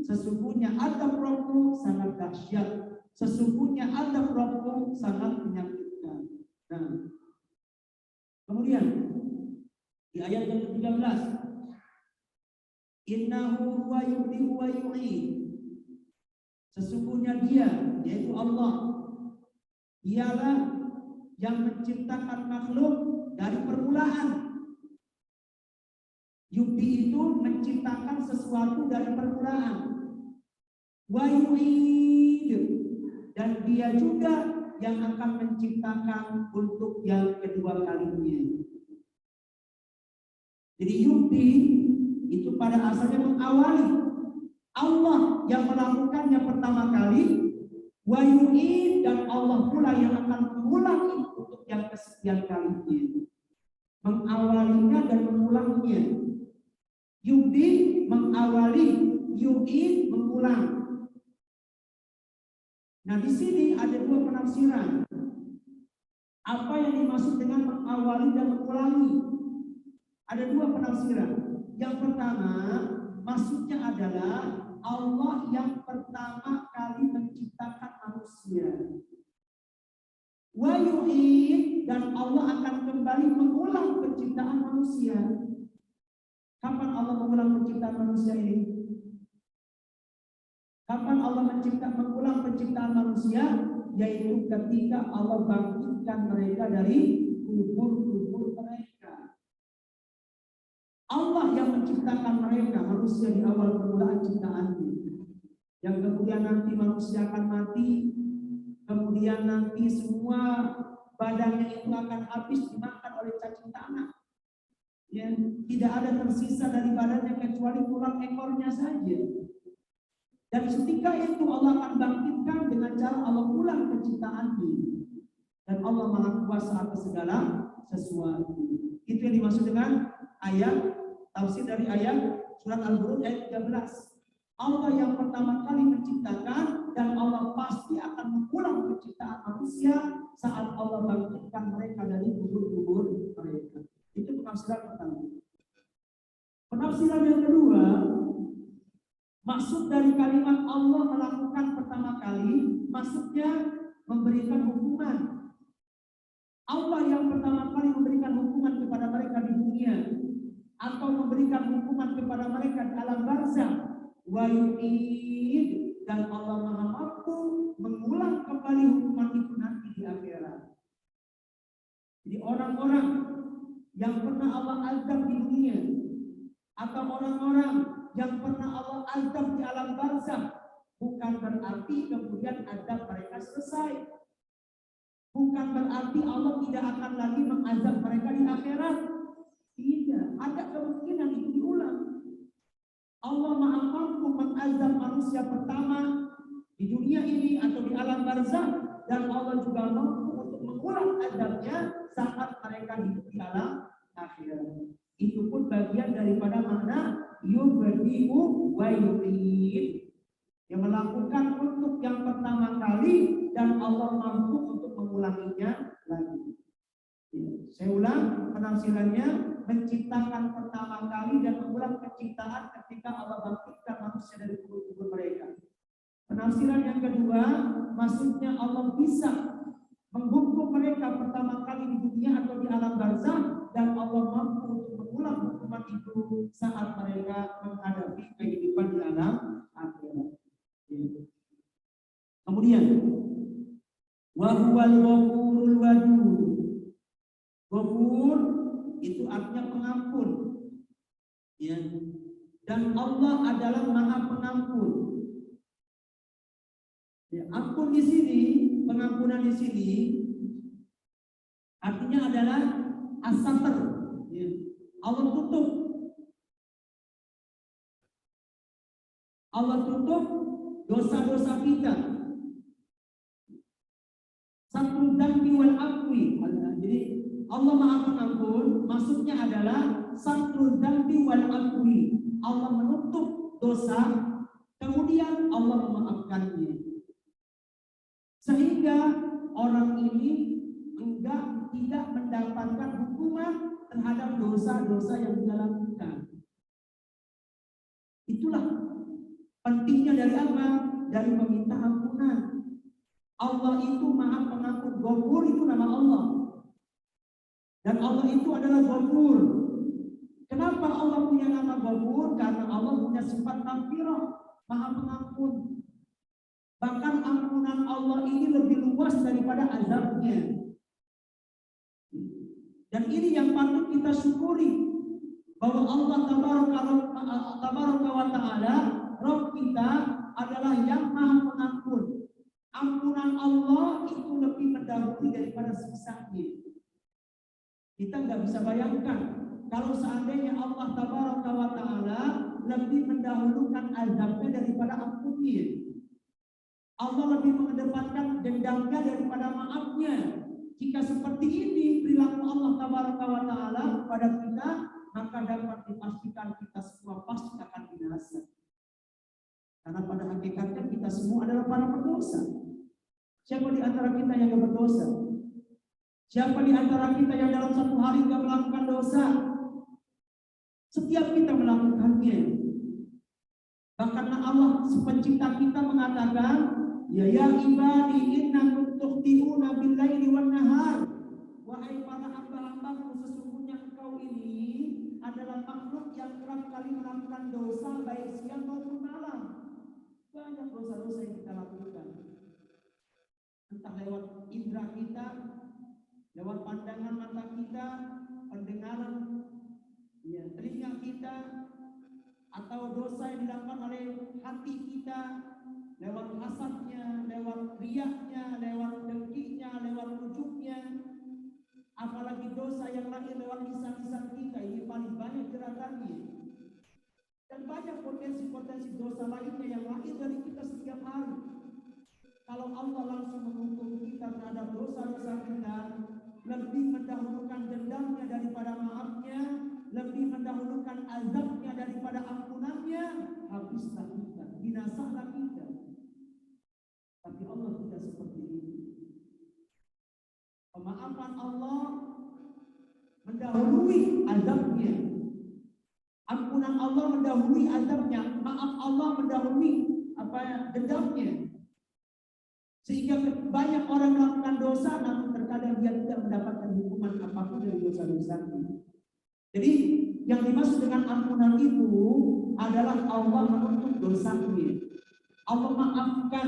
Sesungguhnya azab Rabbmu sangat dahsyat. Sesungguhnya azab Rabbmu sangat menyakitkan. Nah, kemudian di ayat yang ke-13, innahu huwa yubdi'u wa yu'id. Sesungguhnya dia, yaitu Allah, dialah yang menciptakan makhluk dari permulaan. Yubdi itu menciptakan sesuatu dari permulaan. Wa yu'id, dan dia juga yang akan menciptakan untuk yang kedua kalinya. Jadi yubdi itu pada asalnya mengawali. Allah yang melakukannya pertama kali, wa yu'id, dan Allah pula yang akan mengulangi untuk yang kesekian kalinya. Mengawalinya dan mengulangnya. Yubdi mengawali, yu'id mengulang. Nah, di sini ada dua penafsiran. Apa yang dimaksud dengan mengawali dan mengulangi? Ada dua penafsiran. Yang pertama, maksudnya adalah Allah yang pertama kali menciptakan manusia. Wa yu'id, dan Allah akan kembali mengulang penciptaan manusia. Kapan Allah mengulang penciptaan manusia ini? Kapan Allah mengulang penciptaan manusia? Yaitu ketika Allah bangkitkan mereka dari kubur-kubur mereka. Allah yang menciptakan mereka, manusia, di awal permulaan ciptaannya. yang kemudian nanti manusia akan mati, kemudian nanti semua badannya itu akan habis dimakan oleh cacing tanah. Ya, tidak ada tersisa dari badannya kecuali tulang ekornya saja. Dan ketika itu Allah akan bangkitkan dengan cara Allah ulang penciptaannya. Dan Allah Maha Kuasa atas segala sesuatu. Itu yang dimaksud dengan ayat tafsir dari ayat surat Al-Buruj ayat 13. Allah yang pertama kali menciptakan dan Allah pasti akan mengulang penciptaan manusia saat Allah bangkitkan mereka dari kubur-kubur mereka. Itu penafsiran pertama. Penafsiran yang kedua, maksud dari kalimat Allah melakukan pertama kali, maksudnya memberikan hukuman. Allah yang pertama kali memberikan hukuman kepada mereka di dunia atau memberikan hukuman kepada mereka di alam barzakh. Wa yu'id, dan Allah Maha mampu mengulang kembali hukuman itu nanti di akhirat. Jadi orang-orang yang pernah Allah azab di dunia atau orang-orang yang pernah Allah azab di alam barzakh, bukan berarti kemudian azab mereka selesai. Bukan berarti Allah tidak akan lagi mengazab mereka di akhirat. Tidak, ada kemungkinan itu diulang. Allah Maha mampu mengazab manusia pertama di dunia ini atau di alam barzakh, dan Allah juga mampu untuk mengulang azabnya saat mereka hidup di alam akhirat. Itu pun bagian daripada makna yubdi'u wa yu'id, yang melakukan untuk yang pertama kali dan Allah mampu untuk mengulanginya lagi. Saya ulang penafsirannya, menciptakan pertama kali dan mengulang penciptaan ketika Allah bangkitkan manusia dari kubur-kubur mereka. Penafsiran yang kedua, maksudnya Allah bisa menghukum mereka pertama kali di dunia atau di alam barzakh, dan Allah mampu untuk mengulang hukuman itu saat mereka menghadapi kehidupan di alam akhirat. Kemudian, wa huwal ghafurul wadud. Ghafur itu artinya pengampun. Ya. Dan Allah adalah Maha Pengampun. Ya, ampun di sini, pengampunan di sini artinya adalah as-satr. Ya. Allah tutup. Allah tutup dosa-dosa kita. Satrul dzambi wal afwi. Jadi Allah Maha Pengampun maksudnya adalah satrul dzambi wal afwi. Allah menutup dosa, kemudian Allah memaafkannya. Sehingga orang ini tidak mendapatkan hukuman terhadap dosa-dosa yang dia lakukan. Itulah pentingnya dari apa? Dari meminta ampunan. Allah itu Maha Pengampun. Ghafur itu nama Allah. Dan Allah itu adalah Ghafur. Kenapa Allah punya nama Ghafur? Karena Allah punya sifat maghfirah, Maha Pengampun. Bahkan ampunan Allah ini lebih luas daripada azabnya. Dan ini yang patut kita syukuri, bahwa Allah tabaraka wa ta'ala, Rabb kita adalah yang Maha Pengampun. Ampunan Allah itu lebih mendahului daripada siksanya. Kita nggak bisa bayangkan kalau seandainya Allah tabaraka wa ta'ala lebih mendahulukan azabnya daripada ampunnya. Allah lebih mengedepankan dendamnya daripada maafnya. Jika seperti ini perilaku Allah tabaraka wa ta'ala kepada kita, maka dapat dipastikan kita semua pasti akan binasa. Karena pada hakikatnya kita semua adalah para pendosa. Siapa di antara kita yang tidak berdosa? Siapa di antara kita yang dalam satu hari tidak melakukan dosa? Setiap kita melakukannya. Bahkan Allah pencipta kita mengatakan, ya ibadi innakum tukhti'una bil-laili wan-nahar. Wahai para hamba-hambaku, sesungguhnya engkau ini adalah makhluk yang kerap kali melakukan dosa baik siang maupun malam. Banyak dosa-dosa yang kita lakukan. Entah lewat indera kita, lewat pandangan mata kita, pendengaran telinga kita, atau lewat dosa yang dilakukan oleh hati kita, lewat hasadnya, lewat riaknya, lewat dengkinya, lewat ujubnya. Apalagi dosa yang lahir lewat lisan-lisan kita, ini paling banyak gerakannya. Dan banyak potensi-potensi dosa lainnya yang lahir dari kita setiap hari. Kalau Allah langsung menghukum kita terhadap dosa-dosa kita, lebih mendahulukan dendamnya daripada maafnya, lebih mendahulukan azabnya daripada ampunannya, habislah kita, binasalah kita. Tapi Allah tidak seperti itu. Pemaafan Allah mendahului azabnya. Ampunan Allah mendahului azabnya. Maaf Allah mendahului dendamnya. Sehingga banyak orang melakukan dosa, namun terkadang dia tidak mendapatkan hukuman apapun dari dosa-dosanya. Jadi yang dimaksud dengan ampunan itu adalah Allah menutup dosanya. Allah maafkan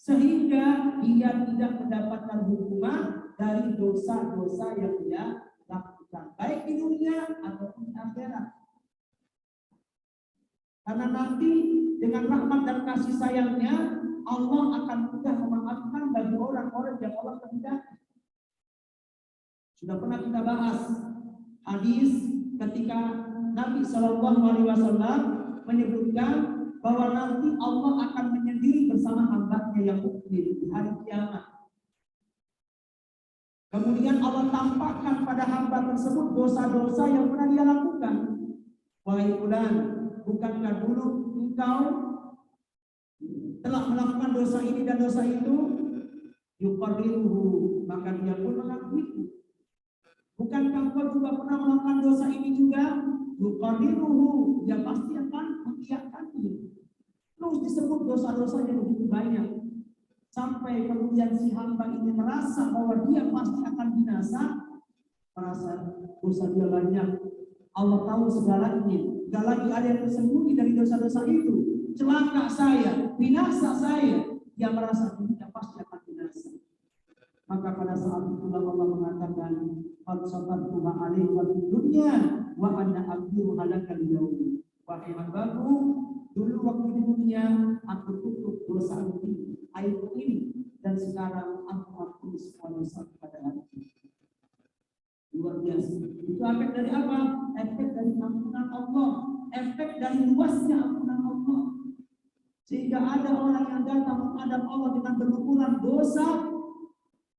sehingga dia tidak mendapatkan hukuman dari dosa-dosa yang dia lakukan, baik di dunia ataupun di akhirat. Karena nanti dengan rahmat dan kasih sayangnya Allah akan mudah memaafkan bagi orang-orang yang Allah kehendaki. Sudah pernah kita bahas hadis ketika Nabi SAW menyebutkan bahwa nanti Allah akan menyendiri bersama hamba-Nya yang mukmin di hari kiamat. Kemudian Allah tampakkan pada hamba tersebut dosa-dosa yang pernah dia lakukan. Wahai fulan, bukankah dulu engkau telah melakukan dosa ini dan dosa itu? Yuqarriruhu, maka dia pun mengakui. Bukankah engkau juga pernah melakukan dosa ini juga? Yuqarriruhu, dia pasti akan mengiyakannya. Terus disebut dosa-dosa yang begitu banyak, sampai kemudian si hamba ini merasa bahwa dia pasti akan binasa, merasa dosa dia banyak. Allah tahu segalanya, gak lagi ada yang tersembunyi dari dosa-dosa itu. Celaka saya, binasa saya, dia merasa dirinya pasti akan binasa. Maka pada saat itulah Allah mengatakan, "Fatsabatuha alaihi wa dunya wa anna abdu halakal yaum." Wahai hambaku, dulu waktu di dunia aku tutup dosa aib ini, dan sekarang aku ampuni semua dosa pada hari ini. Luar biasa. Itu efek dari apa? Efek dari ampunan Allah, efek dari luasnya ampunan Allah. Sehingga ada orang yang datang menghadap Allah dengan berlumuran dosa,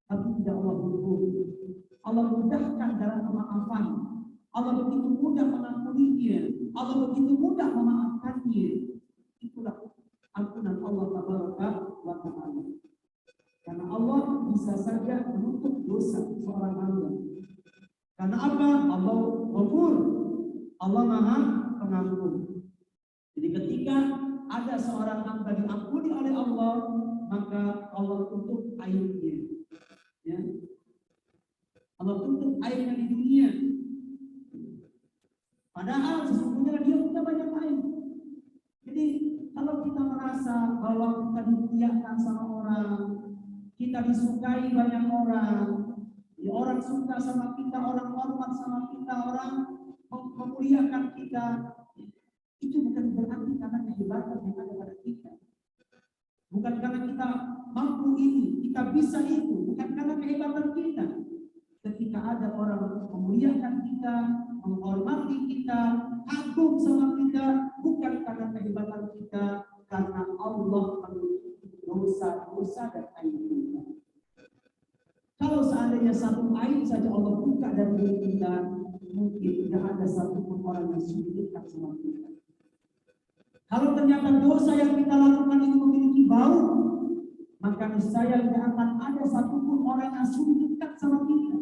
tapi tidak Allah hukum. Allah mudahkan dalam pemaafan. Allah begitu mudah mengampuninya. Allah begitu mudah memaafkannya. Itulah ampunan Allah Tabaraka wa Ta'ala. Karena Allah bisa saja menutup dosa seorang hamba. Karena apa? Allah Ghafur. Allah Maha Pengampun. Jadi ketika ada seorang hamba diampuni oleh Allah, maka Allah tutup aibnya. Ya. Allah tutup aibnya di dunia. Padahal sesungguhnya dia punya banyak aib. Jadi kalau kita merasa bahwa kita dimuliakan sama orang, kita disukai banyak orang, ya orang suka sama kita, orang hormat sama kita, orang memuliakan kita, itu bukan berarti karena kehebatan yang ada pada kita. Bukan karena kita mampu ini, kita bisa itu, bukan karena kehebatan kita. Ketika ada orang memuliakan kita, menghormati kita, kagum sama kita, bukan karena kehebatan kita, karena Allah menutup dosa-dosa dan aib kita. Kalau seandainya satu aib saja Allah buka dari diri kita, mungkin tidak ada satupun orang yang sulit sama kita. Kalau ternyata dosa yang kita lakukan ini memiliki bau, maka niscaya tidak akan ada satupun orang yang sulit dekat sama kita,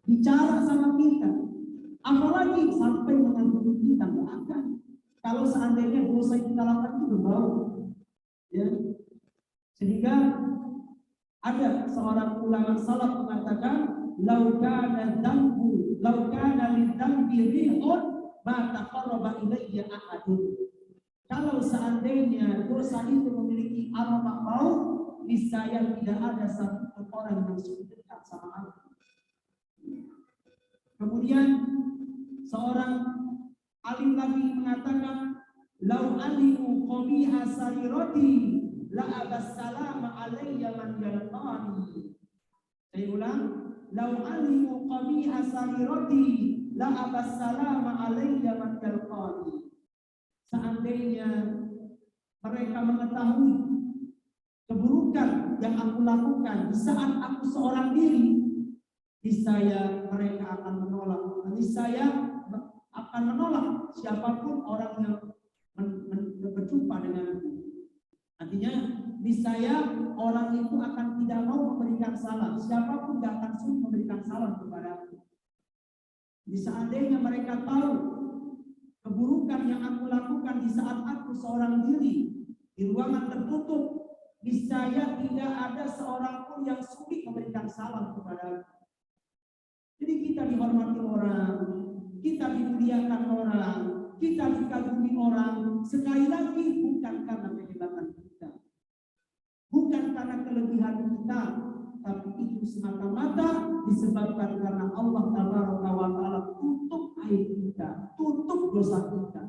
bicara sama kita, apalagi sampai mengampuni kita, tidak akan. Kalau seandainya dosa yang kita lakukan itu berbau, ya. Sehingga ada seorang ulama salaf mengatakan, "Laukana dzambu, laukana lidzambi rihun, ma taqarraba ilayya ahadun." Kalau seandainya dosa itu memiliki aroma bau, niscaya tidak ada satu orang yang sulit dekat sama aku. Kemudian seorang Alim lagi mengatakan, lau alimu qabiha sarirati la abas salama alayya man yalqani. Saya ulang, lau alimu qabiha sarirati la abas salama alayya man yalqani. Seandainya mereka mengetahui keburukan yang aku lakukan di saat aku seorang diri, niscaya mereka akan menolak. Niscaya akan menolak siapapun orang yang berjumpa denganku. Artinya, niscaya orang itu akan tidak mau memberikan salam. Siapapun tidak akan sulit memberikan salam kepadaku. Seandainya mereka tahu keburukan yang aku lakukan di saat aku seorang diri di ruangan tertutup, niscaya tidak ada seorang pun yang sulit memberikan salam kepadaku. Jadi kita dihormati orang, kita dimuliakan orang, kita dikagumi orang, sekali lagi bukan karena kehebatan kita, bukan karena kelebihan kita, tapi itu semata-mata disebabkan karena Allah Tabaraka wa Ta'ala tutup aib kita, tutup dosa kita.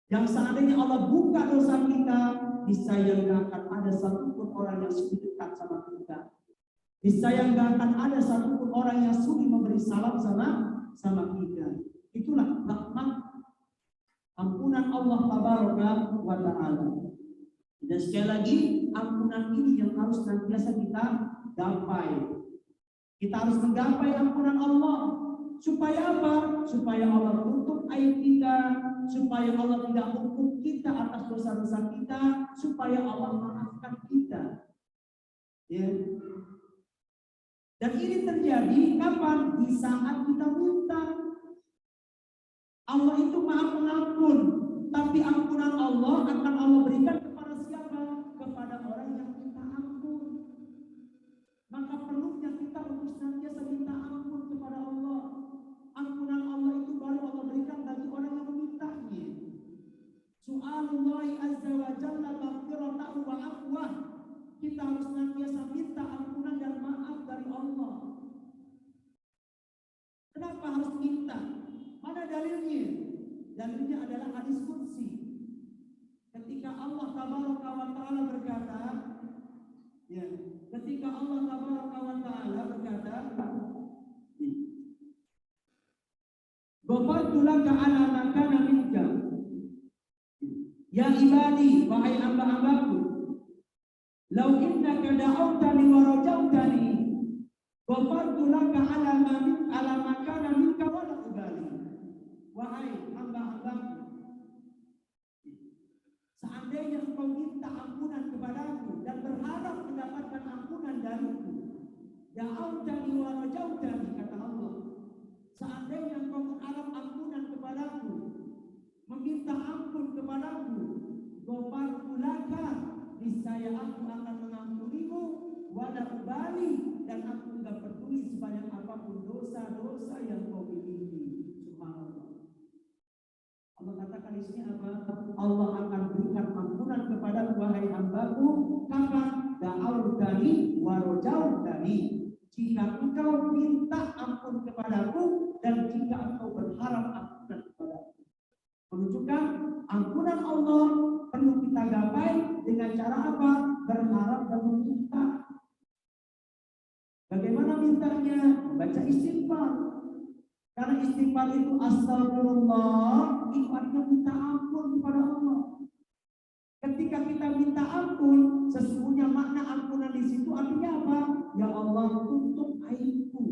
Yang seandainya Allah buka dosa kita, niscaya tidak akan ada satupun orang yang sudi dekat sama kita. Niscaya tidak akan ada satupun orang yang sudi memberi salam sama kita. Itulah rahmat ampunan Allah Tabaraka wa Ta'ala. Dan sekali lagi, ampunan ini yang harus senantiasa kita gapai. Kita harus menggapai ampunan Allah. Supaya apa? Supaya Allah tutup aib kita, supaya Allah tidak hukum kita atas dosa-dosa kita, supaya Allah maafkan kita. Ya. Dan ini terjadi kapan? Di saat kita minta. Allah itu Maha Pengampun, tapi ampunan Allah akan Allah berikan kepada siapa? Kepada orang yang minta ampun. Maka perlunya kita untuk senantiasa minta ampun kepada Allah. Ampunan Allah itu baru Allah berikan bagi orang yang memintanya. Su'alullahi azza wa jalla maghfiratahu wa afwah. Kita harus senantiasa minta ampunan dan maaf dari Allah. Kenapa harus minta? Mana dalilnya? Dalilnya adalah hadis qudsi. Ketika Allah Tabaraka wa Ta'ala berkata, ya, ketika Allah Tabaraka wa Ta'ala berkata, ghafartu laka ala ma kana minka. Ya ibadi, wahai hamba-hambaku, lau innaka da'awtani wa rajautani, ghafartu laka ala ma kana minka wa la ubali. Wahai hamba-hambaku, seandainya engkau minta ampunan kepadaku dan berharap mendapatkan ampunan dariku, da'awtani wa rajautani, kata Allah, seandainya engkau berharap ampunan kepadaku, meminta ampun kepadaku, ghafartu laka, niscaya aku akan mengampunimu, wala ubali, dan aku tidak peduli sebanyak apapun dosa-dosa yang kau miliki. Subhanallah. Allah katakan di sini apa? Allah akan berikan ampunan kepada wahai hambaku, kapan? Da'autani wa rajautani. Jika engkau minta ampun kepadaku dan jika engkau berharap ampunan kepadaku. Menunjukkan ampunan Allah perlu kita gapai dengan cara apa? Berharap dan meminta. Bagaimana mintanya? Baca istighfar. Karena istighfar itu astagfirullah, itu artinya minta ampun kepada Allah. Ketika kita minta ampun, sesungguhnya makna ampunan di situ artinya apa? Ya Allah, tutup aibku,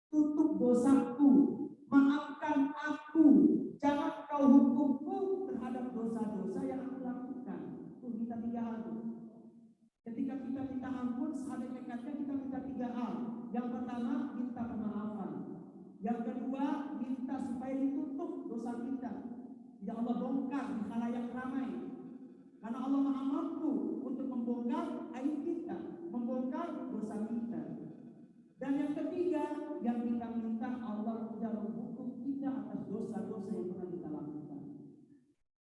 tutup dosaku, maafkan aku, jangan kau hukumku terhadap dosa-dosa yang aku lakukan. Tuh kita 3 hal. Ketika kita minta ampun, sahabat dekatnya kita minta 3 hal. Yang pertama, minta pemaafan. Yang kedua, minta supaya ditutup dosa kita, tidak Allah bongkar di khalayak ramai. Karena Allah Maha mampu untuk membongkar aib kita, membongkar dosa kita. Dan yang ketiga, yang kita minta Allah tidak menghukum kita atas dosa-dosa yang pernah kita lakukan.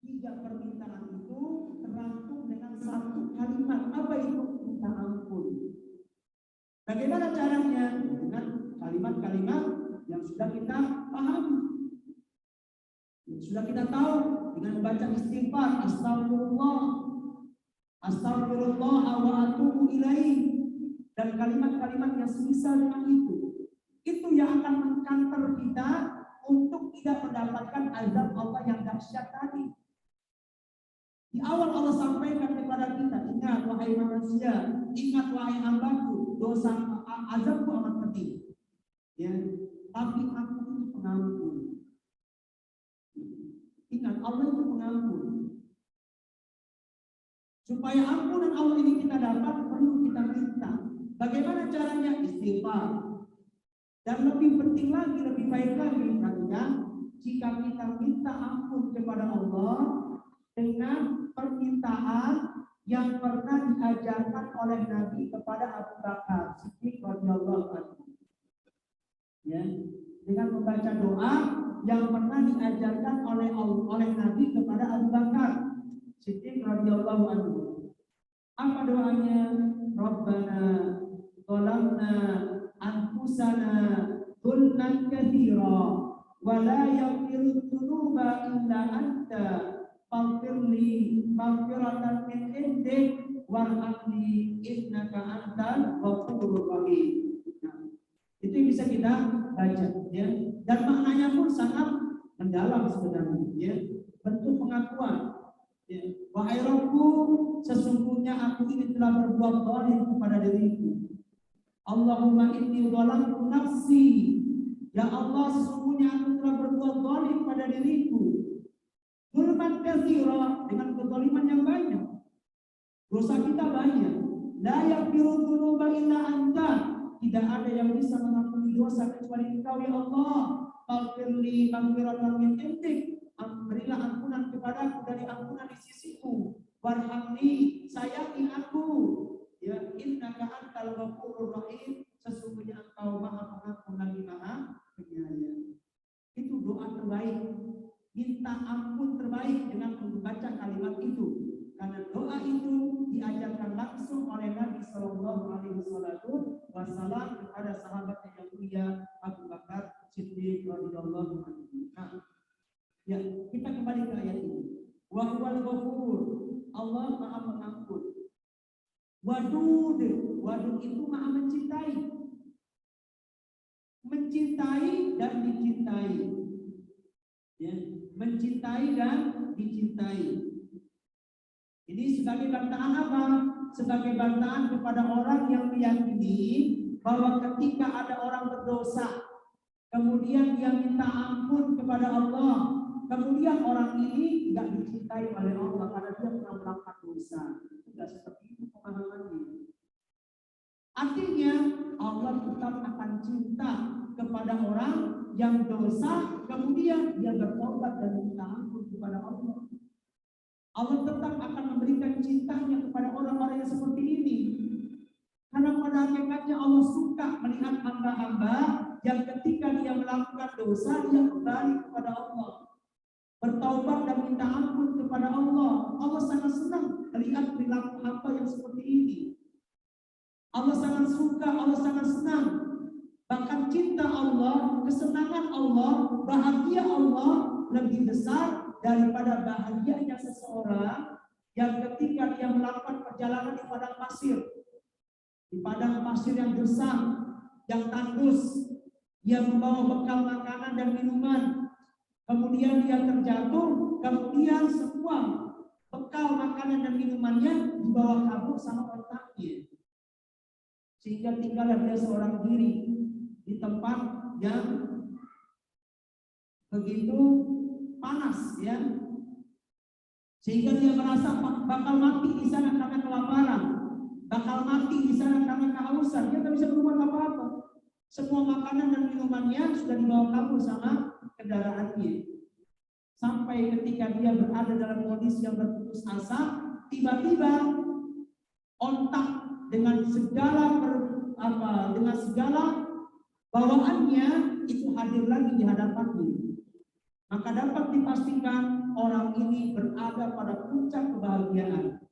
3 permintaan itu terangkum dengan 1 kalimat. Apa itu? Minta ampun. Bagaimana caranya? Dengan kalimat-kalimat yang sudah kita pahami. Sudah kita tahu dengan membaca istighfar, astagfirullah wa atubu ilaih, dan kalimat-kalimat yang semisal dengan itu yang akan mengkanter kita untuk tidak mendapatkan azab Allah yang dahsyat tadi. Di awal Allah sampaikan kepada kita, ingat wahai manusia, ingat wahai hambaku, dosa azabku amat pedih. Ya, tapi aku itu pengampun. Ingat, Allah itu pengampun. Supaya ampunan Allah ini kita dapat, perlu kita minta. Bagaimana caranya? Istighfar. Dan lebih penting lagi, lebih baik lagi, perhatikan, jika kita minta ampun kepada Allah dengan permintaan yang pernah diajarkan oleh Nabi kepada Abu Bakar Siddiq radhiyallahu anhu. Ya, dengan membaca doa yang pernah diajarkan oleh Nabi kepada Abu Bakar Siddiq radhiyallahu anhu. Apa doanya? Rabbana zalamna anfusana dzulman katsira wa la yaghfiru dzunuba illa anta faghfirli maghfiratan min indik warhamni innaka antal ghafurur rahim. Itu yang bisa kita baca, ya. Dan maknanya pun sangat mendalam sebenarnya, ya. Bentuk pengakuan, ya. Wahai Rabbku, sesungguhnya aku ini telah berbuat zalim kepada diriku. Allahumma inni zalamtu nafsi. Ya Allah, sesungguhnya aku telah berbuat zalim pada diriku. Zulman katsira, dengan kezaliman yang banyak. Dosa kita banyak. La yaghfiru dzunuba illa anta. Tidak ada yang bisa mengampuni dosa kecuali Engkau, ya Allah. Faghfirli maghfiratan min indik. Berilah ampunan kepadaku dari ampunan di sisimu. Warhamni, sayangi aku. Ya, innaka antal ghafurur rahim. Sesungguhnya Engkau Maha Pengampun lagi Maha Penyayang. Itu doa terbaik. Minta ampun terbaik dengan membaca kalimat itu. Karena doa itu diajarkan langsung oleh Nabi Shallallahu Alaihi Wasallam kepada sahabat yang mulia Abu Bakar Siddiq radhiyallahu anhu. Nah, ya, kita kembali ke ayat ini. Wa huwal ghafur, Allah Maha Pengampun. Wadud, wadud itu Maha mencintai. Mencintai dan dicintai. Ya, mencintai dan dicintai. Ini sebagai bantahan apa? Sebagai bantahan kepada orang yang meyakini bahwa ketika ada orang berdosa, kemudian dia minta ampun kepada Allah, kemudian orang ini tidak dicintai oleh Allah karena dia pernah melakukan dosa. Tidak seperti itu pemahamannya. Artinya Allah tetap akan cinta kepada orang yang dosa, kemudian dia bertobat dan minta ampun kepada Allah. Allah tetap akan memberikan cintanya kepada orang-orang yang seperti ini. Karena pada hakikatnya Allah suka melihat hamba-hamba yang ketika dia melakukan dosa, dia kembali kepada Allah, bertaubat dan minta ampun kepada Allah. Allah sangat senang melihat perilaku hamba yang seperti ini. Allah sangat suka, Allah sangat senang. Bahkan cinta Allah, kesenangan Allah, bahagia Allah lebih besar daripada bahagianya seseorang yang ketika dia melakukan perjalanan di padang pasir. Di padang pasir yang gersang, yang tandus, dia membawa bekal makanan dan minuman. Kemudian dia terjatuh, kemudian semua bekal makanan dan minumannya dibawa kabur sama otaknya. Sehingga tinggallah dia seorang diri di tempat yang begitu panas, ya, sehingga dia merasa bakal mati di sana karena kelaparan, bakal mati di sana karena kehausan. Dia tidak bisa berbuat apa-apa. Semua makanan dan minumannya sudah dibawa kabur sama kendaraannya. Sampai ketika dia berada dalam kondisi yang berputus asa, tiba-tiba ontak dengan segala bawaannya itu hadir lagi di hadapannya. Maka dapat dipastikan orang ini berada pada puncak kebahagiaan.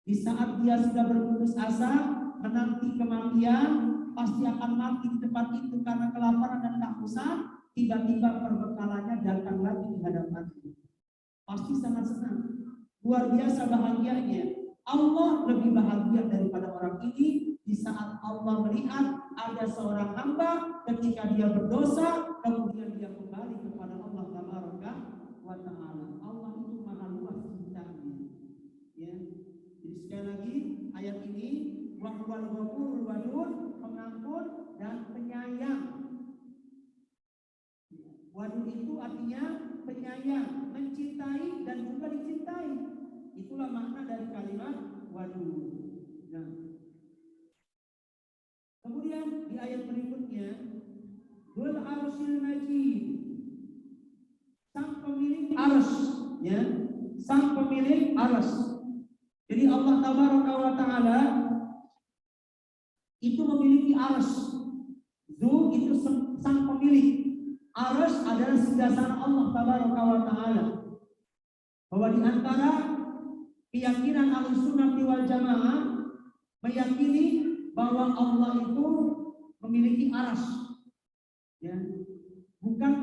Di saat dia sudah berputus asa, menanti kematian, pasti akan mati di tempat itu karena kelaparan dan kehausan. tiba-tiba perbekalannya datang lagi di hadapannya. Pasti sangat senang, luar biasa bahagianya. Allah lebih bahagia daripada orang ini di saat Allah melihat ada seorang hamba ketika dia berdosa kemudian dia kembali kepada Allah Tabaraka wa Ta'ala. Allah itu maha luas cintanya. Ya. Jadi sekali lagi ayat ini wa huwal ghafurur wadud, pengampun dan penyayang. Wadud itu artinya penyayang, mencintai dan juga dicintai. Itulah makna dari kalimat wadud. Nah, kemudian di ayat berikutnya, Dzul Arsyil Majid, sang pemilik arsy, ya, sang pemilik arsy. Jadi Allah Tabaraka wa Ta'ala itu memiliki arsy. Dzul itu sang pemilik. Arsy adalah singgasana Allah Tabaraka wa Ta'ala. Bahwa di antara keyakinan Ahlussunnah wal Jamaah meyakini bahwa Allah itu memiliki arsy. Ya. Bukan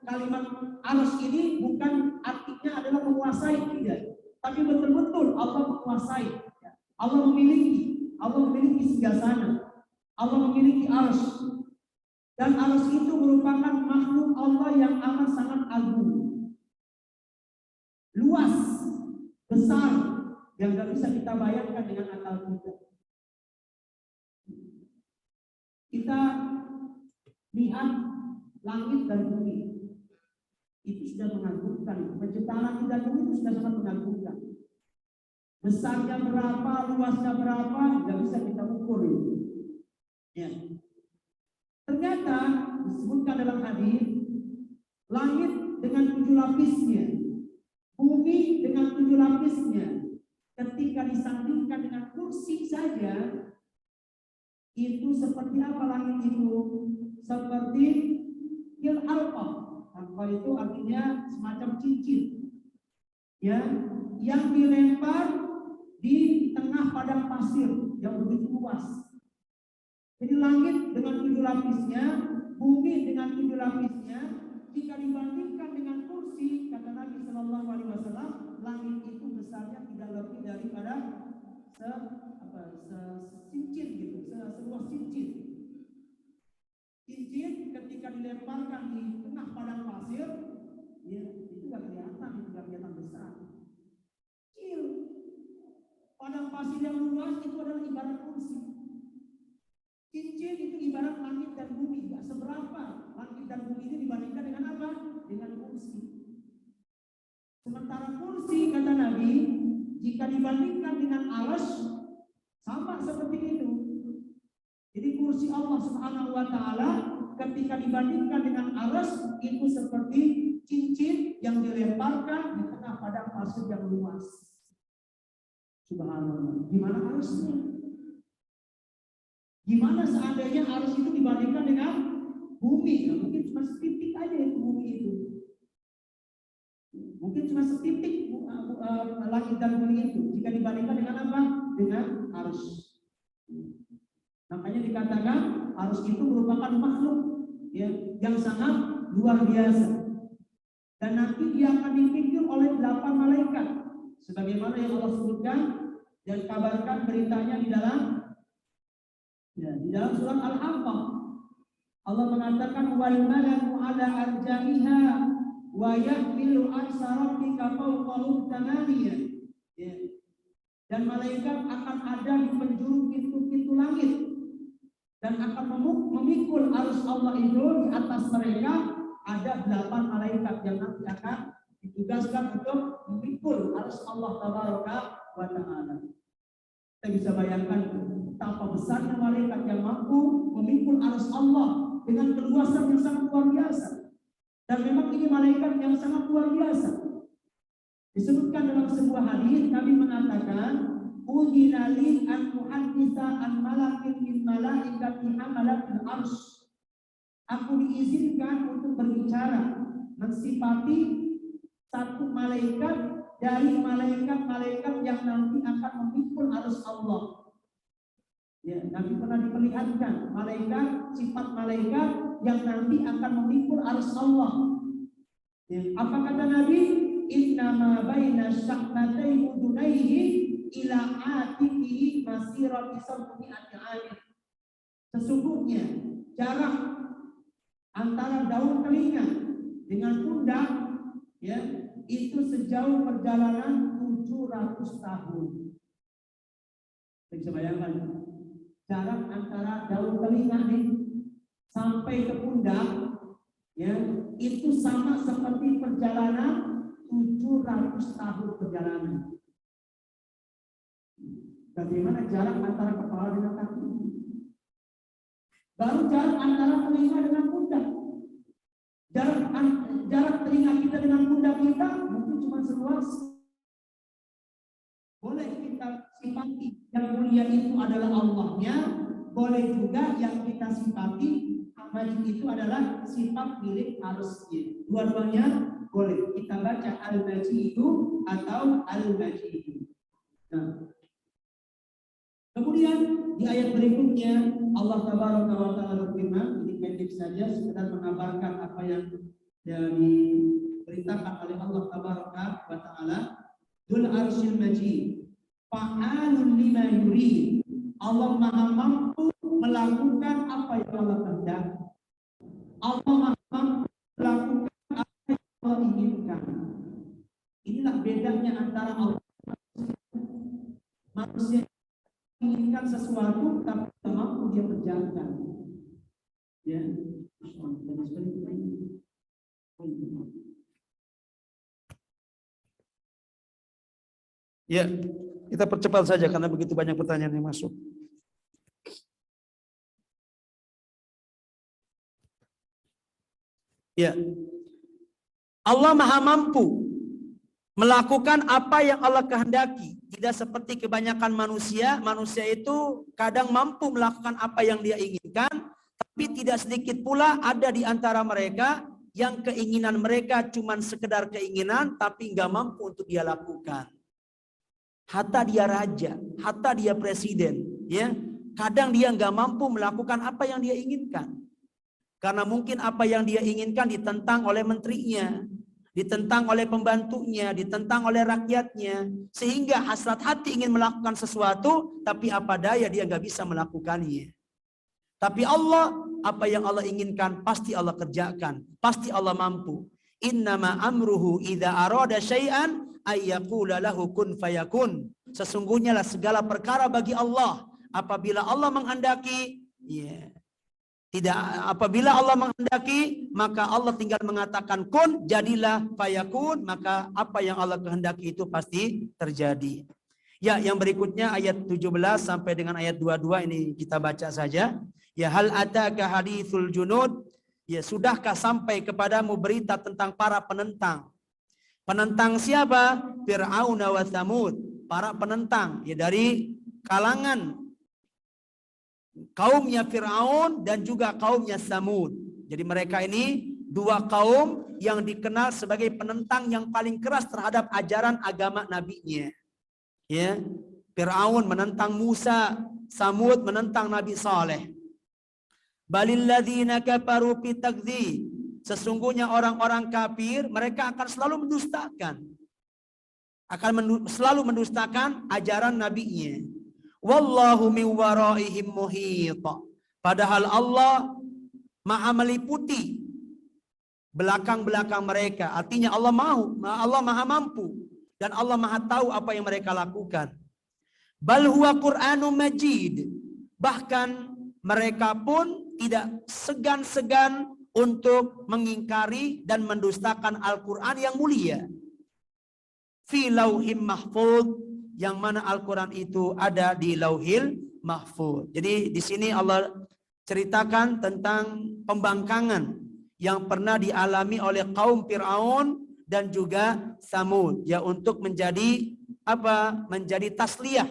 kalimat arsy ini bukan artinya adalah menguasai, tidak. Tapi betul-betul Allah menguasai. Allah memiliki singgasana. Allah memiliki arsy. Dan arsy itu merupakan makhluk Allah yang amat sangat agung, luas, besar, yang tidak bisa kita bayangkan dengan akal kita. Kita lihat langit dan bumi, itu sudah mengagumkan. Penciptaan langit dan bumi itu sudah sangat mengagumkan. Besarnya berapa, luasnya berapa, tidak bisa kita ukur itu. Ya. Ternyata disebutkan dalam hadis, langit dengan 7 lapisnya, bumi dengan 7 lapisnya, ketika disandingkan dengan kursi saja, itu seperti apa langit itu? Seperti al-alqa. Alqa itu artinya semacam cincin, ya, yang dilempar di tengah padang pasir yang begitu luas. Jadi langit dengan 7 lapisnya, bumi dengan 7 lapisnya, jika dibandingkan dengan kursi, kata Nabi Shallallahu Alaihi Wasallam, langit itu besarnya tidak lebih daripada cincin gitu, seluas cincin. Cincin ketika dilemparkan di tengah padang pasir, ya itu tidak kelihatan besar. Kecil. Padang pasir yang luas itu adalah ibarat kursi. Cincin itu ibarat langit dan bumi, gak seberapa. Langit dan bumi ini dibandingkan dengan apa? Dengan kursi. Sementara kursi, kata Nabi, jika dibandingkan dengan arsy, sama seperti itu. Jadi kursi Allah Subhanahu wa Ta'ala ketika dibandingkan dengan arsy itu seperti cincin yang dilemparkan di tengah padang pasir yang luas. Subhanallah. Gimana arsy-nya? Gimana seandainya arsy itu dibandingkan dengan bumi? Nah, mungkin cuma setitik aja itu bumi itu. Mungkin cuma setitik langit dan bumi itu. Jika dibandingkan dengan apa? Dengan arsy. Makanya dikatakan arsy itu merupakan makhluk, ya, yang sangat luar biasa. Dan nanti dia akan dipimpin oleh 8 malaikat. Sebagaimana yang Allah sebutkan dan kabarkan beritanya di dalam surat Al-Haqqah. Allah mengatakan wal malaku ala arjamiha wa yahmilu arsy rabbika fawqahum thamaniyan. Ya. Dan malaikat akan ada di penjuru pintu-pintu langit dan akan memikul arsy Allah itu. Di atas mereka ada 8 malaikat yang nanti akan ditugaskan untuk memikul arsy Allah Tabaraka wa Ta'ala. Kita bisa bayangkan betapa besarnya malaikat yang mampu memikul arsy Allah dengan keluasan yang sangat luar biasa. Dan memang ini malaikat yang sangat luar biasa. Disebutkan dalam sebuah hadis, Nabi mengatakan, "Udhina li an uhadditsa an malakin min malaikati hamalatil arsy." Aku diizinkan untuk berbicara, mensifati satu malaikat dari malaikat-malaikat yang nanti akan memikul arsy Allah. Ya, Nabi pernah diperlihatkan malaikat, sifat malaikat yang nanti akan memikul arus Allah. Ya, apa kata Nabi? Innama baina syahmatai udunaihi ila atiqihi masirati sab'ati amin. Sesungguhnya jarak antara daun telinga dengan pundak, ya, itu sejauh perjalanan 700 tahun. Bisa bayangkan jarak antara daun telinga nih sampai ke pundak, ya, itu sama seperti perjalanan 700 tahun perjalanan. Bagaimana jarak antara kepala dengan kaki? Baru jarak antara telinga dengan pundak. Jarak telinga kita dengan pundak kita mungkin cuma seluas. Boleh kita sifati yang mulia itu adalah Allahnya, boleh juga yang kita sifati Al-Majid itu adalah sifat milik arusnya. Dua-duanya boleh kita baca Al-Majid atau Al-Majid. Nah, kemudian di ayat berikutnya Allah Tabaraka wa Ta'ala berfirman, ini pendek saja sekedar mengabarkan apa yang diberitakan oleh Allah Tabaraka wa Ta'ala. Dzul Arsyil Majid, fa'alun lima yurid. Allah Maha mampu melakukan apa yang Allah kehendaki. Allah Maha mampu melakukan apa yang Allah inginkan. Inilah bedanya antara Allah manusia inginkan sesuatu tapi tak mampu dia kerjakan. Ya. Ya, kita percepat saja karena begitu banyak pertanyaan yang masuk. Ya. Allah Maha mampu melakukan apa yang Allah kehendaki. Tidak seperti kebanyakan manusia. Manusia itu kadang mampu melakukan apa yang dia inginkan, tapi tidak sedikit pula ada di antara mereka yang keinginan mereka cuma sekedar keinginan, tapi nggak mampu untuk dia lakukan. Hatta dia raja, hatta dia presiden, ya, kadang dia nggak mampu melakukan apa yang dia inginkan, karena mungkin apa yang dia inginkan ditentang oleh menterinya, ditentang oleh pembantunya, ditentang oleh rakyatnya, sehingga hasrat hati ingin melakukan sesuatu, tapi apa daya dia nggak bisa melakukannya. Tapi Allah, apa yang Allah inginkan pasti Allah kerjakan, pasti Allah mampu. Innama amruhu idza arada syai'an ayyaqula lahu kun fayakun. Sesungguhnya lah segala perkara bagi Allah apabila Allah menghendaki, ya. Tidak, apabila Allah menghendaki, maka Allah tinggal mengatakan kun, jadilah, fayakun, maka apa yang Allah kehendaki itu pasti terjadi. Ya, yang berikutnya ayat 17 sampai dengan ayat 22 ini kita baca saja. Ya, hal ataka hadithul junud, ya, sudahkah sampai kepadamu berita tentang para penentang? Penentang siapa? Fir'aun wa Tsamud, para penentang, ya, dari kalangan kaumnya Fir'aun dan juga kaumnya Tsamud. Jadi mereka ini dua kaum yang dikenal sebagai penentang yang paling keras terhadap ajaran agama nabinya. Ya, Fir'aun menentang Musa, Tsamud menentang Nabi Saleh. Balil ladzina kafaru fi takdzib. Sesungguhnya orang-orang kafir mereka akan selalu mendustakan. Selalu mendustakan ajaran nabinya. Wallahu min waraihim muhit. Padahal Allah Maha meliputi belakang-belakang mereka. Artinya Allah Maha mampu dan Allah Maha tahu apa yang mereka lakukan. Bal huwa Qur'anun Majid. Bahkan mereka pun tidak segan-segan untuk mengingkari dan mendustakan Al-Quran yang mulia. Fi lauhim mahfuz, yang mana Al-Quran itu ada di lauhil mahfuz. Jadi di sini Allah ceritakan tentang pembangkangan yang pernah dialami oleh kaum Fir'aun dan juga Tsamud, ya, untuk menjadi apa? Menjadi tasliyah,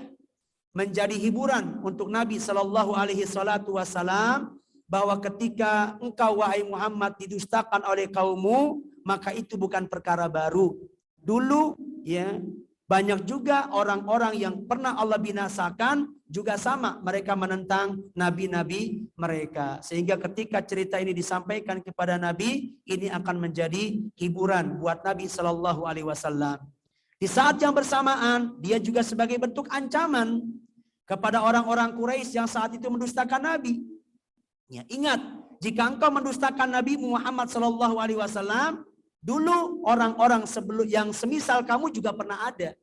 menjadi hiburan untuk Nabi Shallallahu Alaihi Wasallam, bahwa ketika engkau wahai Muhammad didustakan oleh kaummu, maka itu bukan perkara baru. Dulu, ya, banyak juga orang-orang yang pernah Allah binasakan juga sama, mereka menentang nabi-nabi mereka. Sehingga ketika cerita ini disampaikan kepada Nabi, ini akan menjadi hiburan buat Nabi Shallallahu Alaihi Wasallam. Di saat yang bersamaan, dia juga sebagai bentuk ancaman kepada orang-orang Quraisy yang saat itu mendustakan Nabi. Ya, ingat, jika engkau mendustakan Nabi Muhammad Shallallahu Alaihi Wasallam, dulu orang-orang sebelum yang semisal kamu juga pernah ada.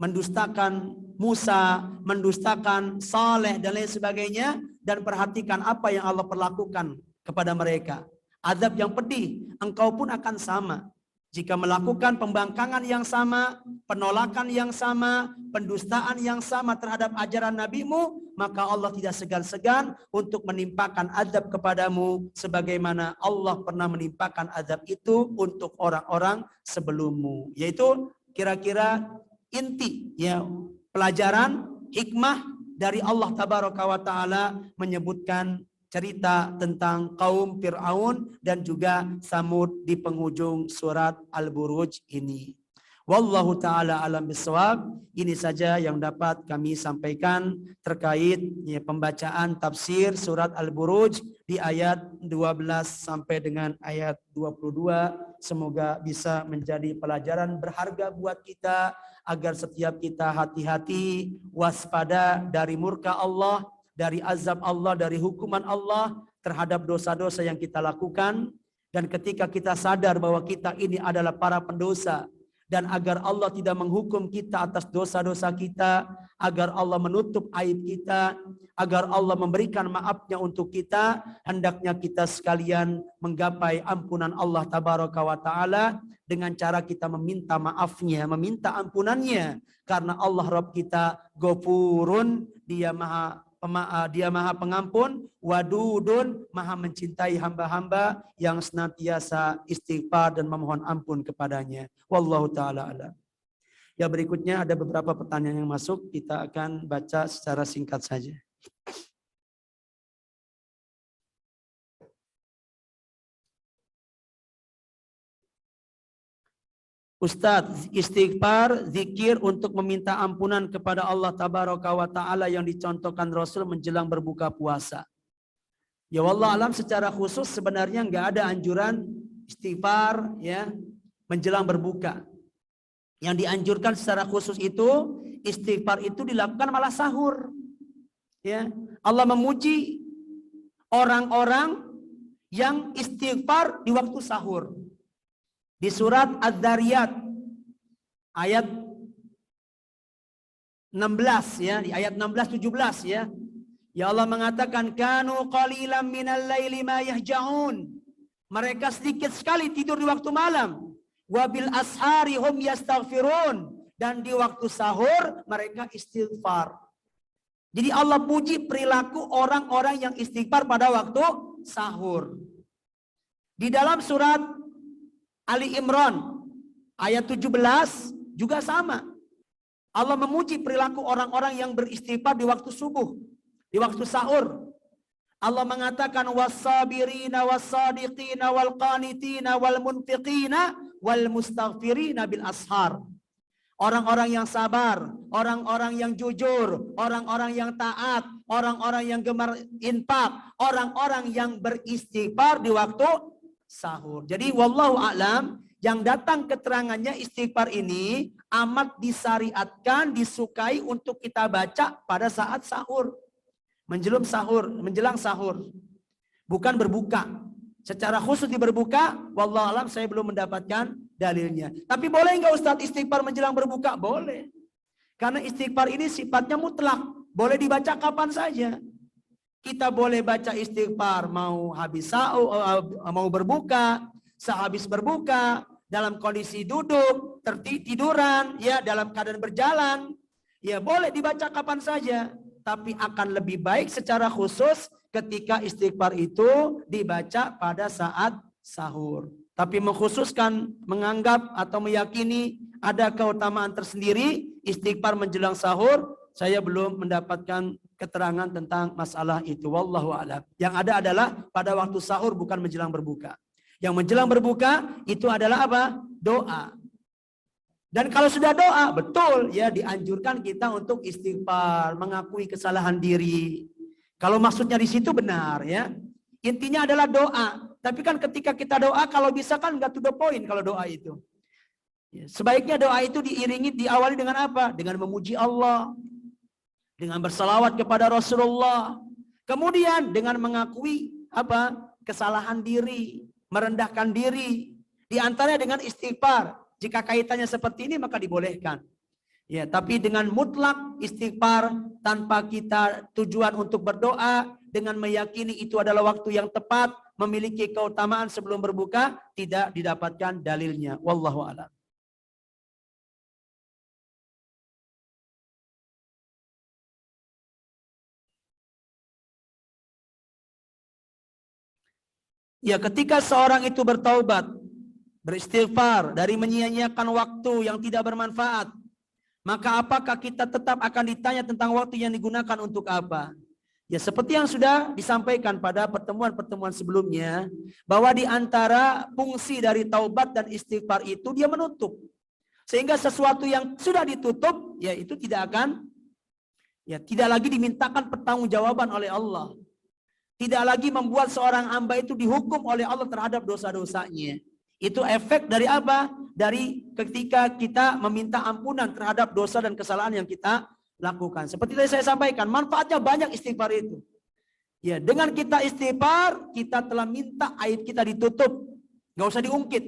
Mendustakan Musa, mendustakan Saleh dan lain sebagainya, dan perhatikan apa yang Allah perlakukan kepada mereka. Azab yang pedih, engkau pun akan sama. Jika melakukan pembangkangan yang sama, penolakan yang sama, pendustaan yang sama terhadap ajaran nabimu, maka Allah tidak segan-segan untuk menimpakan azab kepadamu sebagaimana Allah pernah menimpakan azab itu untuk orang-orang sebelummu. Yaitu kira-kira inti ya pelajaran hikmah dari Allah Tabaraka wa Ta'ala menyebutkan cerita tentang kaum Fir'aun dan juga Samud di penghujung surat Al-Buruj ini. Wallahu ta'ala alam bisawab. Ini saja yang dapat kami sampaikan terkait ya, pembacaan tafsir surat Al-Buruj di ayat 12 sampai dengan ayat 22. Semoga bisa menjadi pelajaran berharga buat kita agar setiap kita hati-hati, waspada dari murka Allah, dari azab Allah, dari hukuman Allah terhadap dosa-dosa yang kita lakukan. Dan ketika kita sadar bahwa kita ini adalah para pendosa, dan agar Allah tidak menghukum kita atas dosa-dosa kita, agar Allah menutup aib kita, agar Allah memberikan maafnya untuk kita, hendaknya kita sekalian menggapai ampunan Allah Tabaraka wa Ta'ala dengan cara kita meminta maafnya, meminta ampunannya. Karena Allah Rabb kita Ghafurun, Dia Maha Pengampun, Wadudun, Maha mencintai hamba-hamba yang senantiasa istighfar dan memohon ampun kepadanya. Wallahu ta'ala alam. Ya, berikutnya ada beberapa pertanyaan yang masuk, kita akan baca secara singkat saja. Ustadz, istighfar, zikir untuk meminta ampunan kepada Allah Tabaraka wa Ta'ala yang dicontohkan Rasul menjelang berbuka puasa. Ya wallah alam, secara khusus sebenarnya nggak ada anjuran istighfar ya menjelang berbuka. Yang dianjurkan secara khusus itu istighfar itu dilakukan malah sahur. Ya, Allah memuji orang-orang yang istighfar di waktu sahur. Di surat Az-Zariyat ayat 16 ya, di ayat 16-17 ya. Ya Allah mengatakan kanu qalilan minal laili ma yahjaun. Mereka sedikit sekali tidur di waktu malam. Wa bil ashari hum yastaghfirun, dan di waktu sahur mereka istighfar. Jadi Allah puji perilaku orang-orang yang istighfar pada waktu sahur. Di dalam surat Ali Imran ayat 17 juga sama. Allah memuji perilaku orang-orang yang beristighfar di waktu subuh, di waktu sahur. Allah mengatakan was-sabirina was-sadiqina wal qanitina wal munfiqina wal mustaghfirina bil ashar. Orang-orang yang sabar, orang-orang yang jujur, orang-orang yang taat, orang-orang yang gemar infak, orang-orang yang beristighfar di waktu sahur. Jadi wallahu a'lam, yang datang keterangannya istighfar ini amat disyariatkan, disukai untuk kita baca pada saat sahur. Menjelang sahur. Bukan berbuka. Secara khusus di berbuka, wallahu a'lam saya belum mendapatkan dalilnya. Tapi boleh enggak Ustadz istighfar menjelang berbuka? Boleh. Karena istighfar ini sifatnya mutlak. Boleh dibaca kapan saja. Kita boleh baca istighfar mau habis sahur, mau berbuka, sehabis berbuka, dalam kondisi duduk, tiduran, ya dalam keadaan berjalan, ya boleh dibaca kapan saja. Tapi akan lebih baik secara khusus ketika istighfar itu dibaca pada saat sahur. Tapi mengkhususkan, menganggap atau meyakini ada keutamaan tersendiri istighfar menjelang sahur, saya belum mendapatkan keterangan tentang masalah itu. Wallahu a'lam. Yang ada adalah pada waktu sahur, bukan menjelang berbuka. Yang menjelang berbuka itu adalah apa? Doa. Dan kalau sudah doa, betul ya dianjurkan kita untuk istighfar, mengakui kesalahan diri. Kalau maksudnya di situ benar ya. Intinya adalah doa. Tapi kan ketika kita doa, kalau bisa kan nggak to the point kalau doa itu. Sebaiknya doa itu diiringi, diawali dengan apa? Dengan memuji Allah, dengan bersalawat kepada Rasulullah. Kemudian dengan mengakui apa? Kesalahan diri, merendahkan diri. Di antaranya dengan istighfar. Jika kaitannya seperti ini maka dibolehkan. Ya, tapi dengan mutlak istighfar tanpa kita tujuan untuk berdoa, dengan meyakini itu adalah waktu yang tepat, memiliki keutamaan sebelum berbuka, tidak didapatkan dalilnya. Wallahu a'lam. Ya, ketika seorang itu bertaubat, beristighfar dari menyia-nyiakan waktu yang tidak bermanfaat, maka apakah kita tetap akan ditanya tentang waktu yang digunakan untuk apa? Ya, seperti yang sudah disampaikan pada pertemuan-pertemuan sebelumnya, bahwa di antara fungsi dari taubat dan istighfar itu dia menutup. Sehingga sesuatu yang sudah ditutup, ya itu tidak akan, ya tidak lagi dimintakan pertanggungjawaban oleh Allah. Tidak lagi membuat seorang hamba itu dihukum oleh Allah terhadap dosa-dosanya. Itu efek dari apa? Dari ketika kita meminta ampunan terhadap dosa dan kesalahan yang kita lakukan. Seperti tadi saya sampaikan, manfaatnya banyak istighfar itu. Ya, dengan kita istighfar, kita telah minta aib kita ditutup. Nggak usah diungkit.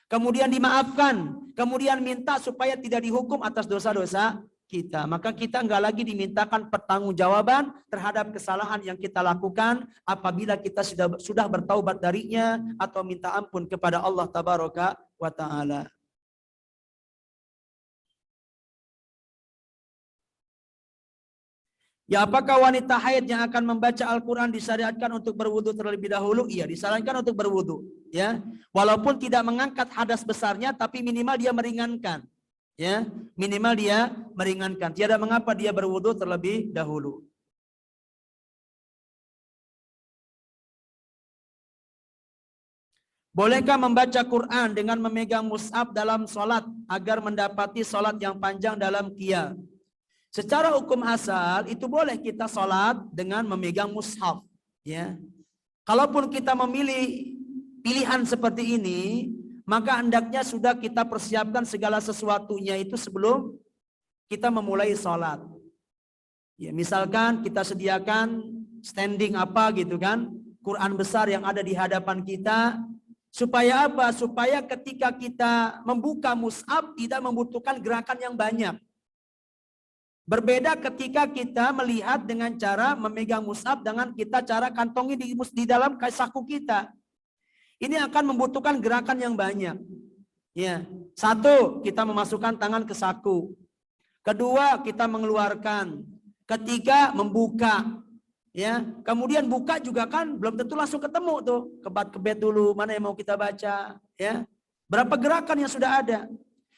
Kemudian dimaafkan. Kemudian minta supaya tidak dihukum atas dosa-dosa kita. Maka kita nggak lagi dimintakan pertanggungjawaban terhadap kesalahan yang kita lakukan apabila kita sudah bertaubat darinya atau minta ampun kepada Allah Tabaraka wa Ta'ala. Ya, apakah wanita haid yang akan membaca Al-Quran disyariatkan untuk berwudu terlebih dahulu? Iya, disarankan untuk berwudu. Ya, walaupun tidak mengangkat hadas besarnya, tapi minimal dia meringankan. Ya, minimal dia meringankan. Tiada mengapa dia berwudu terlebih dahulu. Bolehkah membaca Quran dengan memegang mushaf dalam sholat agar mendapati sholat yang panjang dalam qiyam? Secara hukum asal itu boleh kita sholat dengan memegang mushaf. Ya, kalaupun kita memilih pilihan seperti ini, maka hendaknya sudah kita persiapkan segala sesuatunya itu sebelum kita memulai sholat. Ya, misalkan kita sediakan standing apa gitu kan, Quran besar yang ada di hadapan kita. Supaya apa? Supaya ketika kita membuka mushaf tidak membutuhkan gerakan yang banyak. Berbeda ketika kita melihat dengan cara memegang mushaf dengan kita cara kantongi di dalam saku kita. Ini akan membutuhkan gerakan yang banyak. Ya, satu, kita memasukkan tangan ke saku. Kedua, kita mengeluarkan. Ketiga, membuka. Ya, kemudian buka juga kan belum tentu langsung ketemu tuh. Kebat-kebet dulu mana yang mau kita baca. Ya, berapa gerakan yang sudah ada.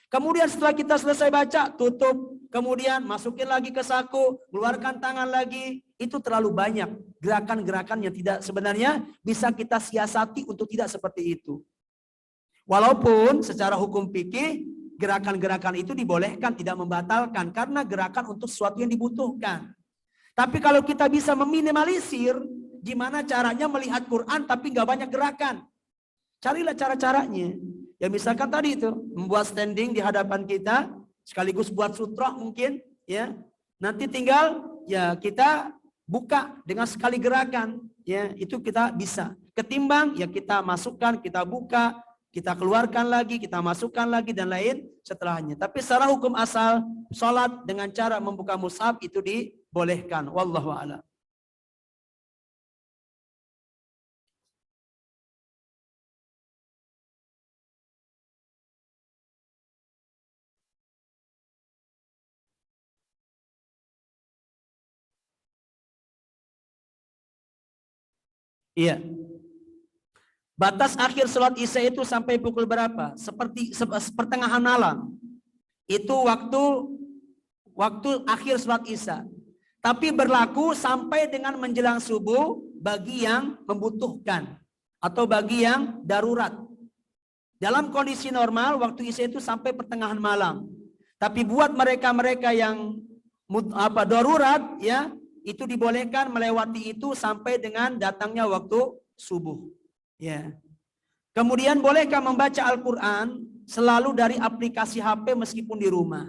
Kemudian setelah kita selesai baca, tutup. Kemudian masukin lagi ke saku, keluarkan tangan lagi. Itu terlalu banyak gerakan-gerakan yang tidak sebenarnya bisa kita siasati untuk tidak seperti itu. Walaupun secara hukum fikih gerakan-gerakan itu dibolehkan, tidak membatalkan karena gerakan untuk sesuatu yang dibutuhkan. Tapi kalau kita bisa meminimalisir, gimana caranya melihat Quran tapi nggak banyak gerakan? Carilah cara-caranya. Ya misalkan tadi itu membuat standing di hadapan kita, sekaligus buat sutra mungkin, ya. Nanti tinggal ya kita buka dengan sekali gerakan, ya itu kita bisa. Ketimbang ya kita masukkan, kita buka, kita keluarkan lagi, kita masukkan lagi dan lain setelahnya. Tapi secara hukum asal sholat dengan cara membuka mushaf itu dibolehkan. Wallahu a'lam. Iya. Batas akhir sholat isya itu sampai pukul berapa? Seperti pertengahan malam. Itu waktu akhir sholat isya. Tapi berlaku sampai dengan menjelang subuh bagi yang membutuhkan atau bagi yang darurat. Dalam kondisi normal waktu Isya itu sampai pertengahan malam. Tapi buat mereka-mereka yang darurat ya, itu dibolehkan melewati itu sampai dengan datangnya waktu subuh. Ya. Kemudian bolehkah membaca Al-Qur'an selalu dari aplikasi HP meskipun di rumah?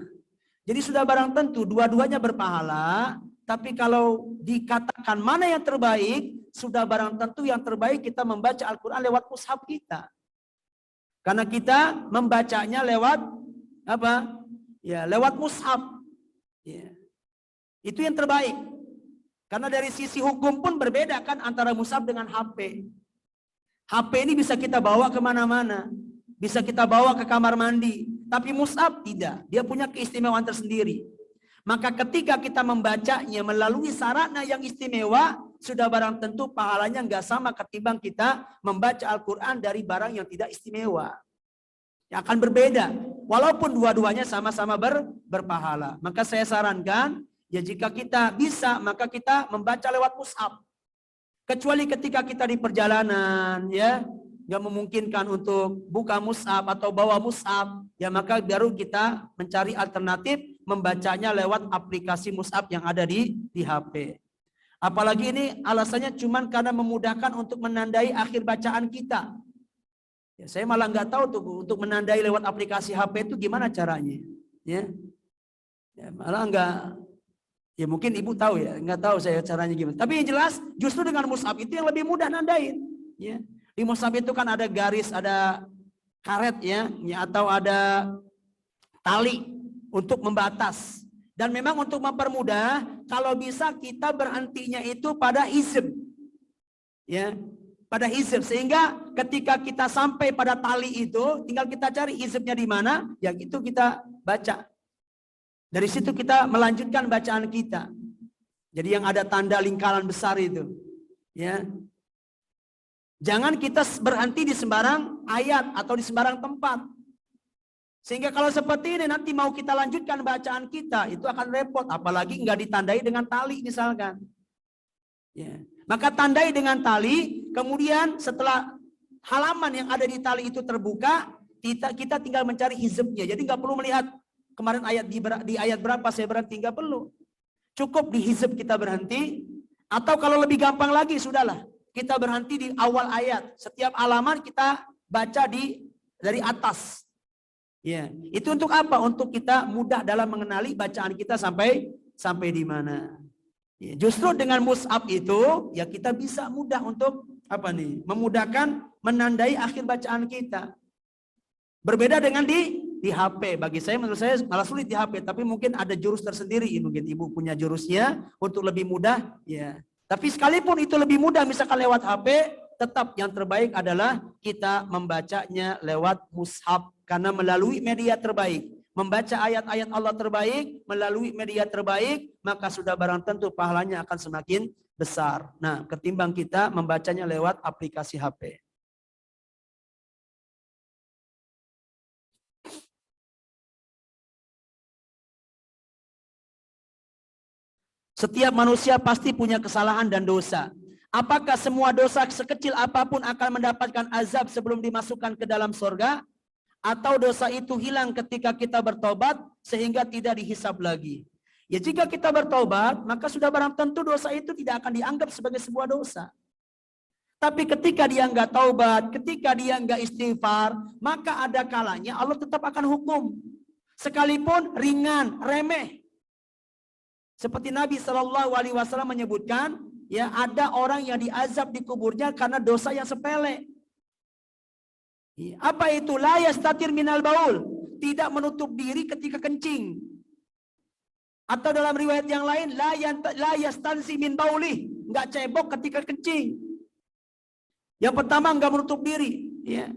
Jadi sudah barang tentu dua-duanya berpahala, tapi kalau dikatakan mana yang terbaik, sudah barang tentu yang terbaik kita membaca Al-Qur'an lewat mushaf kita. Karena kita membacanya lewat apa? Ya, lewat mushaf. Ya. Itu yang terbaik. Karena dari sisi hukum pun berbeda kan antara mushaf dengan HP. HP ini bisa kita bawa kemana-mana. Bisa kita bawa ke kamar mandi. Tapi mushaf tidak. Dia punya keistimewaan tersendiri. Maka ketika kita membacanya melalui sarana yang istimewa, sudah barang tentu pahalanya nggak sama ketimbang kita membaca Al-Quran dari barang yang tidak istimewa. Yang akan berbeda. Walaupun dua-duanya sama-sama berpahala. Maka saya sarankan, ya jika kita bisa, maka kita membaca lewat mushaf. Kecuali ketika kita di perjalanan, ya nggak memungkinkan untuk buka mushaf atau bawa mushaf, ya maka baru kita mencari alternatif membacanya lewat aplikasi mushaf yang ada di HP. Apalagi ini alasannya cuma karena memudahkan untuk menandai akhir bacaan kita. Ya, saya malah nggak tahu tuh untuk menandai lewat aplikasi HP itu gimana caranya. Ya, malah nggak. Ya mungkin ibu tahu ya, nggak tahu saya caranya gimana. Tapi yang jelas justru dengan mushaf itu yang lebih mudah nandain. Ya. Di mushaf itu kan ada garis, ada karet ya atau ada tali untuk membatas. Dan memang untuk mempermudah, kalau bisa kita berhentinya itu pada hizb. Ya, pada hizb. Sehingga ketika kita sampai pada tali itu, tinggal kita cari hizbnya di mana, yang itu kita baca. Dari situ kita melanjutkan bacaan kita. Jadi yang ada tanda lingkaran besar itu. Ya. Jangan kita berhenti di sembarang ayat atau di sembarang tempat. Sehingga kalau seperti ini nanti mau kita lanjutkan bacaan kita, itu akan repot. Apalagi nggak ditandai dengan tali misalkan. Ya. Maka tandai dengan tali, kemudian setelah halaman yang ada di tali itu terbuka, kita tinggal mencari hizbnya. Jadi nggak perlu melihat kemarin ayat di ayat berapa saya berhenti, nggak perlu. Cukup di hizb kita berhenti. Atau kalau lebih gampang lagi, sudahlah. Kita berhenti di awal ayat. Setiap halaman kita baca dari atas. Ya, itu untuk apa? Untuk kita mudah dalam mengenali bacaan kita sampai di mana. Ya, justru dengan mushaf itu ya kita bisa mudah untuk memudahkan menandai akhir bacaan kita. Berbeda dengan di HP. Menurut saya malah sulit di HP, tapi mungkin ada jurus tersendiri. Mungkin ibu punya jurusnya untuk lebih mudah. Ya. Tapi sekalipun itu lebih mudah, misalkan lewat HP, tetap yang terbaik adalah kita membacanya lewat mushaf. Karena melalui media terbaik, membaca ayat-ayat Allah terbaik, melalui media terbaik, maka sudah barang tentu pahalanya akan semakin besar. Nah, ketimbang kita membacanya lewat aplikasi HP. Setiap manusia pasti punya kesalahan dan dosa. Apakah semua dosa sekecil apapun akan mendapatkan azab sebelum dimasukkan ke dalam surga? Atau dosa itu hilang ketika kita bertobat sehingga tidak dihisab lagi? Ya jika kita bertobat, maka sudah barang tentu dosa itu tidak akan dianggap sebagai sebuah dosa. Tapi ketika dia nggak taubat, ketika dia nggak istighfar, maka ada kalanya Allah tetap akan hukum. Sekalipun ringan, remeh. Seperti Nabi SAW menyebutkan, ya ada orang yang diazab di kuburnya karena dosa yang sepele. Apa itu? La yastatir minal baul, tidak menutup diri ketika kencing. Atau dalam riwayat yang lain, la yastansi min baulih, nggak cebok ketika kencing. Yang pertama nggak menutup diri, ya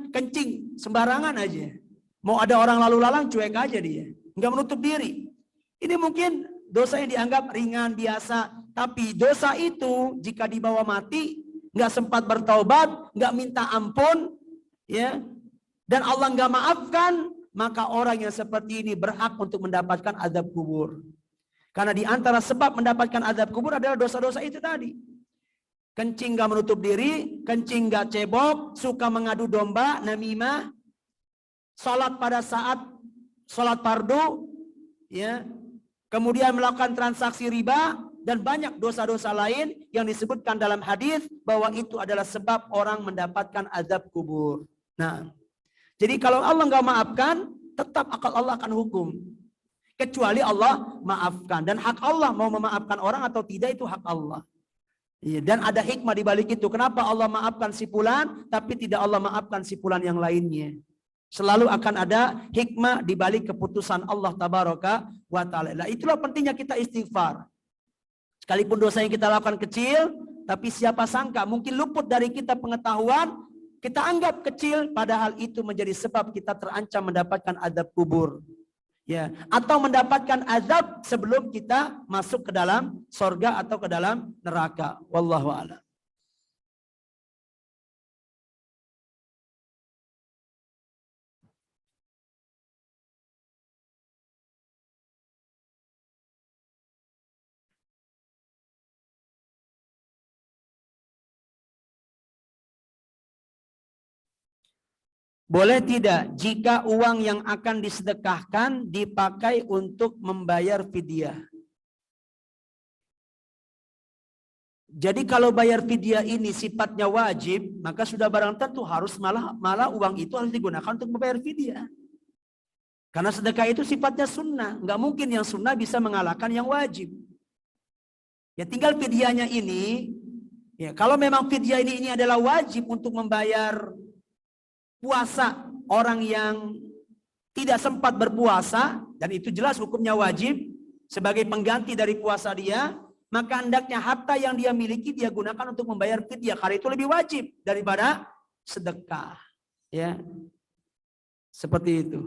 kencing sembarangan aja. Mau ada orang lalu lalang cuek aja dia, nggak menutup diri. Ini mungkin dosa yang dianggap ringan, biasa. Tapi dosa itu jika dibawa mati, nggak sempat bertaubat, nggak minta ampun, ya, dan Allah nggak maafkan, maka orang yang seperti ini berhak untuk mendapatkan azab kubur. Karena di antara sebab mendapatkan azab kubur adalah dosa-dosa itu tadi. kencing gak menutup diri, kencing gak cebok, suka mengadu domba, namimah, sholat pada saat sholat fardu, ya, kemudian melakukan transaksi riba, dan banyak dosa-dosa lain yang disebutkan dalam hadis bahwa itu adalah sebab orang mendapatkan azab kubur. Nah, jadi kalau Allah nggak maafkan, tetap Allah akan hukum. Kecuali Allah maafkan. Dan hak Allah mau memaafkan orang atau tidak itu hak Allah. Iya, dan ada hikmah di balik itu. Kenapa Allah maafkan si fulan, tapi tidak Allah maafkan si fulan yang lainnya? Selalu akan ada hikmah di balik keputusan Allah tabaraka wa ta'ala. Nah, itulah pentingnya kita istighfar. Sekalipun dosa yang kita lakukan kecil, tapi siapa sangka mungkin luput dari kita pengetahuan, kita anggap kecil, padahal itu menjadi sebab kita terancam mendapatkan azab kubur. Ya, atau mendapatkan azab sebelum kita masuk ke dalam surga atau ke dalam neraka. Wallahu a'lam. Boleh tidak jika uang yang akan disedekahkan dipakai untuk membayar fidyah? Jadi kalau bayar fidyah ini sifatnya wajib, maka sudah barang tentu harus malah uang itu harus digunakan untuk membayar fidyah. Karena sedekah itu sifatnya sunnah, nggak mungkin yang sunnah bisa mengalahkan yang wajib. Ya tinggal fidyahnya ini, ya kalau memang fidyah ini adalah wajib untuk membayar puasa orang yang tidak sempat berpuasa, dan itu jelas hukumnya wajib sebagai pengganti dari puasa dia, maka hendaknya harta yang dia miliki dia gunakan untuk membayar fidyah, karena itu lebih wajib daripada sedekah. Ya, seperti itu.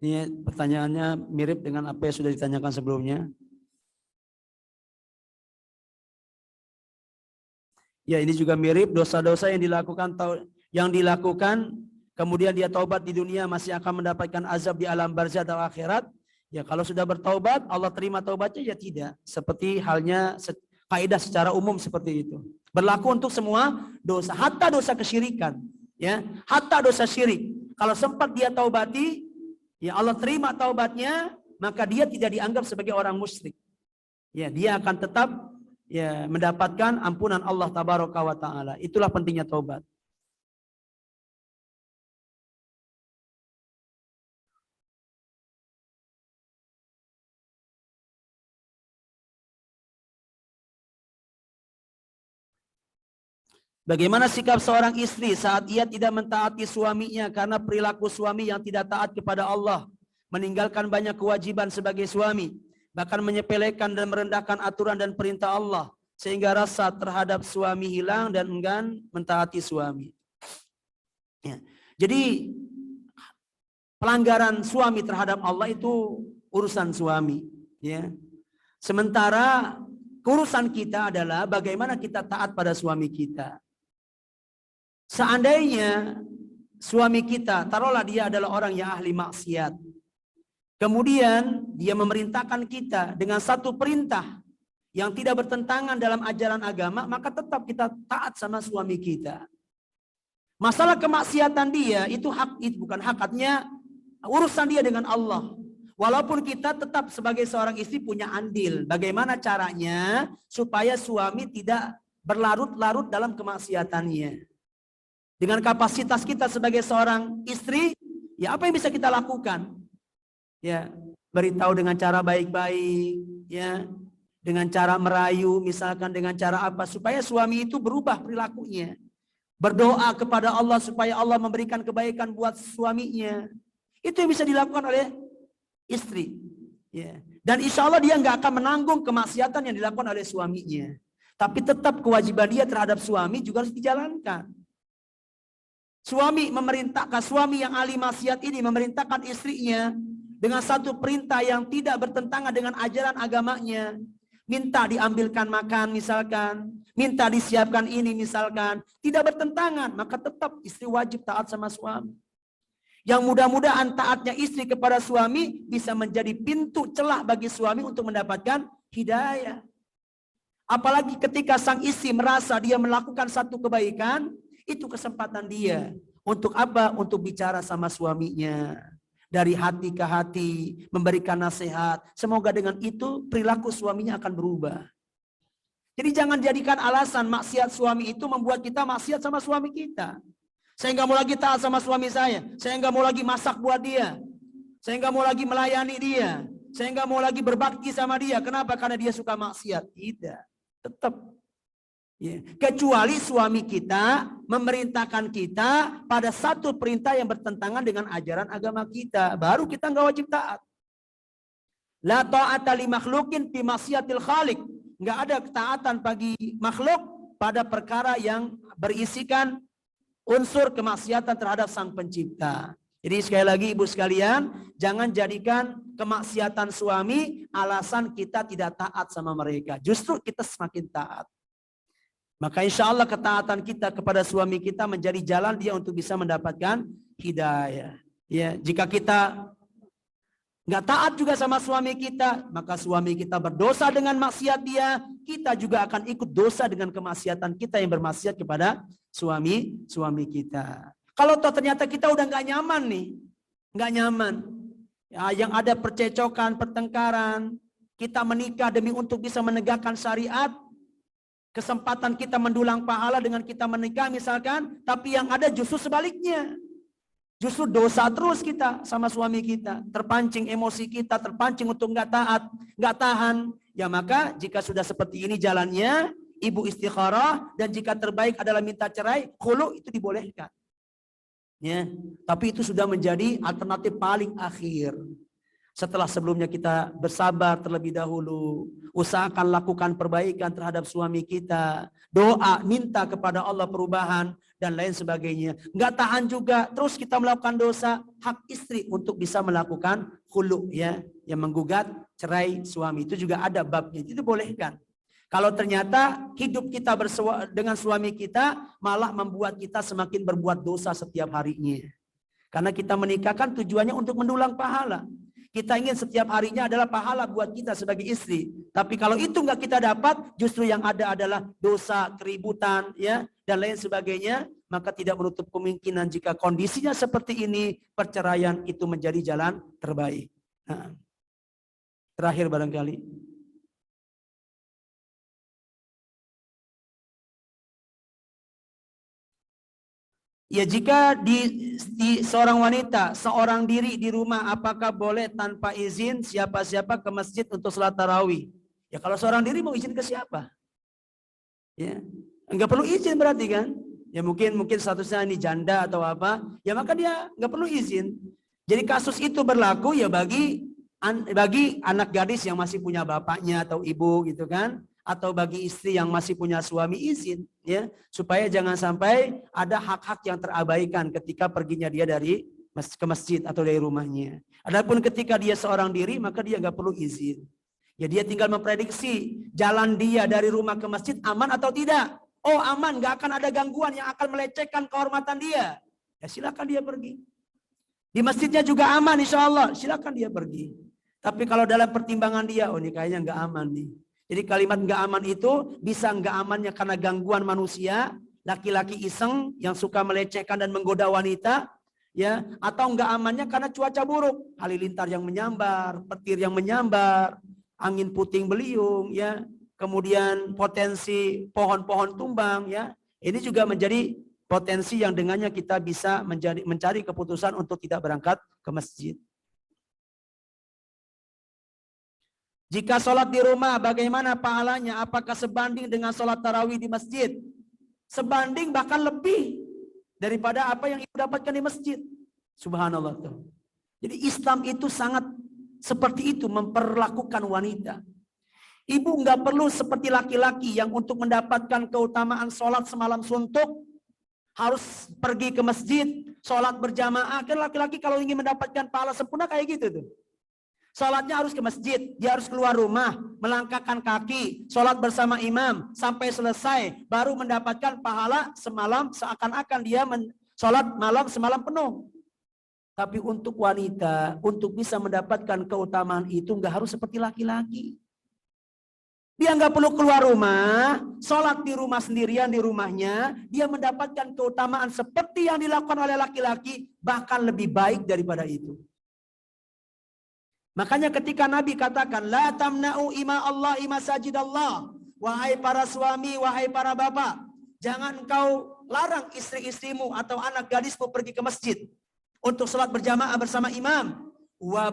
Ini pertanyaannya mirip dengan apa yang sudah ditanyakan sebelumnya. Ya, ini juga mirip, dosa-dosa yang dilakukan kemudian dia taubat di dunia masih akan mendapatkan azab di alam barzah atau akhirat. Ya, kalau sudah bertaubat Allah terima taubatnya, ya tidak. Seperti halnya kaidah secara umum seperti itu. Berlaku untuk semua dosa, hatta dosa kesyirikan, ya, hatta dosa syirik. Kalau sempat dia taubati, ya Allah terima taubatnya, maka dia tidak dianggap sebagai orang musyrik. Ya, dia akan tetap ya mendapatkan ampunan Allah tabaraka wa taala. Itulah pentingnya taubat. Bagaimana sikap seorang istri saat ia tidak mentaati suaminya karena perilaku suami yang tidak taat kepada Allah, meninggalkan banyak kewajiban sebagai suami, bahkan menyepelekan dan merendahkan aturan dan perintah Allah, sehingga rasa terhadap suami hilang dan enggan mentaati suami. Ya. Jadi pelanggaran suami terhadap Allah itu urusan suami. Ya. Sementara urusan kita adalah bagaimana kita taat pada suami kita. Seandainya suami kita, taruhlah dia adalah orang yang ahli maksiat, kemudian dia memerintahkan kita dengan satu perintah yang tidak bertentangan dalam ajaran agama, maka tetap kita taat sama suami kita. Masalah kemaksiatan dia itu bukan hak, artinya urusan dia dengan Allah. Walaupun kita tetap sebagai seorang istri punya andil, bagaimana caranya supaya suami tidak berlarut-larut dalam kemaksiatannya. Dengan kapasitas kita sebagai seorang istri, ya apa yang bisa kita lakukan? Ya, beritahu dengan cara baik-baik, ya, dengan cara merayu, misalkan dengan cara apa supaya suami itu berubah perilakunya. Berdoa kepada Allah supaya Allah memberikan kebaikan buat suaminya. Itu yang bisa dilakukan oleh istri. Ya. Dan insya Allah dia nggak akan menanggung kemaksiatan yang dilakukan oleh suaminya. Tapi tetap kewajiban dia terhadap suami juga harus dijalankan. Suami yang ahli maksiat ini memerintahkan istrinya dengan satu perintah yang tidak bertentangan dengan ajaran agamanya. minta diambilkan makan misalkan, minta disiapkan ini misalkan, tidak bertentangan, maka tetap istri wajib taat sama suami. Yang mudah-mudahan taatnya istri kepada suami bisa menjadi pintu celah bagi suami untuk mendapatkan hidayah. Apalagi ketika sang istri merasa dia melakukan satu kebaikan, itu kesempatan dia. Untuk apa? Untuk bicara sama suaminya. Dari hati ke hati, memberikan nasihat. Semoga dengan itu perilaku suaminya akan berubah. Jadi jangan jadikan alasan maksiat suami itu membuat kita maksiat sama suami kita. Saya nggak mau lagi taat sama suami saya nggak mau lagi masak buat dia. Saya nggak mau lagi melayani dia. Saya nggak mau lagi berbakti sama dia. Kenapa? Karena dia suka maksiat. Tidak. Tetap. Ya. Kecuali suami kita memerintahkan kita pada satu perintah yang bertentangan dengan ajaran agama kita, baru kita nggak wajib taat. La ta'ata li makhlukin fi maksiatil khaliq. Nggak ada ketaatan bagi makhluk pada perkara yang berisikan unsur kemaksiatan terhadap sang pencipta. Jadi sekali lagi ibu sekalian, jangan jadikan kemaksiatan suami alasan kita tidak taat sama mereka. Justru kita semakin taat. Maka insya Allah ketaatan kita kepada suami kita menjadi jalan dia untuk bisa mendapatkan hidayah. Ya, jika kita nggak taat juga sama suami kita, maka suami kita berdosa dengan maksiat dia, kita juga akan ikut dosa dengan kemaksiatan kita yang bermaksiat kepada suami kita. Kalau toh ternyata kita udah nggak nyaman nih, nggak nyaman, ya, yang ada percecokan, pertengkaran, kita menikah demi untuk bisa menegakkan syariat. Kesempatan kita mendulang pahala dengan kita menikah misalkan, tapi yang ada justru sebaliknya. Justru dosa terus kita sama suami kita. Terpancing emosi kita, terpancing untuk nggak taat, nggak tahan. Ya maka jika sudah seperti ini jalannya, ibu istikharah, dan jika terbaik adalah minta cerai, khulu itu dibolehkan. Ya, tapi itu sudah menjadi alternatif paling akhir. Setelah sebelumnya kita bersabar terlebih dahulu, usahakan lakukan perbaikan terhadap suami kita, doa, minta kepada Allah perubahan dan lain sebagainya. Enggak tahan juga, terus kita melakukan dosa, hak istri untuk bisa melakukan khulu, ya, yang menggugat cerai suami. Itu juga ada babnya, itu bolehkan. Kalau ternyata hidup kita dengan suami kita malah membuat kita semakin berbuat dosa setiap harinya. Karena kita menikahkan tujuannya untuk mendulang pahala. Kita ingin setiap harinya adalah pahala buat kita sebagai istri. Tapi kalau itu nggak kita dapat, justru yang ada adalah dosa, keributan, ya, dan lain sebagainya. Maka tidak menutup kemungkinan jika kondisinya seperti ini, perceraian itu menjadi jalan terbaik. Nah, terakhir barangkali. Ya, jika di seorang wanita seorang diri di rumah, apakah boleh tanpa izin siapa-siapa ke masjid untuk sholat tarawih? Ya kalau seorang diri mau izin ke siapa? Ya, enggak perlu izin berarti kan? Ya mungkin statusnya ini janda atau apa? Ya maka dia enggak perlu izin. Jadi kasus itu berlaku ya bagi anak gadis yang masih punya bapaknya atau ibu gitu kan? Atau bagi istri yang masih punya suami, izin, ya, supaya jangan sampai ada hak-hak yang terabaikan ketika perginya dia ke masjid atau dari rumahnya. Adapun ketika dia seorang diri, maka dia nggak perlu izin. Ya dia tinggal memprediksi jalan dia dari rumah ke masjid aman atau tidak. Oh aman, nggak akan ada gangguan yang akan melecehkan kehormatan dia. Ya silakan dia pergi. Di masjidnya juga aman, insya Allah, silakan dia pergi. Tapi kalau dalam pertimbangan dia, oh ini kayaknya nggak aman nih. Jadi kalimat nggak aman itu bisa nggak amannya karena gangguan manusia, laki-laki iseng yang suka melecehkan dan menggoda wanita, ya, atau nggak amannya karena cuaca buruk, halilintar yang menyambar, petir yang menyambar, angin puting beliung, ya, kemudian potensi pohon-pohon tumbang, ya, ini juga menjadi potensi yang dengannya kita bisa mencari keputusan untuk tidak berangkat ke masjid. Jika sholat di rumah, bagaimana pahalanya? Apakah sebanding dengan sholat tarawih di masjid? Sebanding bahkan lebih daripada apa yang ibu dapatkan di masjid. Subhanallah. Jadi Islam itu sangat seperti itu memperlakukan wanita. Ibu nggak perlu seperti laki-laki yang untuk mendapatkan keutamaan sholat semalam suntuk harus pergi ke masjid, sholat berjamaah. Kan laki-laki kalau ingin mendapatkan pahala sempurna kayak gitu tuh. Sholatnya harus ke masjid, dia harus keluar rumah, melangkahkan kaki, sholat bersama imam sampai selesai, baru mendapatkan pahala semalam seakan-akan dia sholat malam semalam penuh. Tapi untuk wanita, untuk bisa mendapatkan keutamaan itu nggak harus seperti laki-laki. Dia nggak perlu keluar rumah, sholat di rumah sendirian di rumahnya, dia mendapatkan keutamaan seperti yang dilakukan oleh laki-laki, bahkan lebih baik daripada itu. Makanya ketika Nabi katakan, la tamna'u ima Allah ima sajidallah, wahai para suami, wahai para bapak, jangan engkau larang istri-istrimu atau anak gadismu pergi ke masjid untuk sholat berjamaah bersama imam. Wa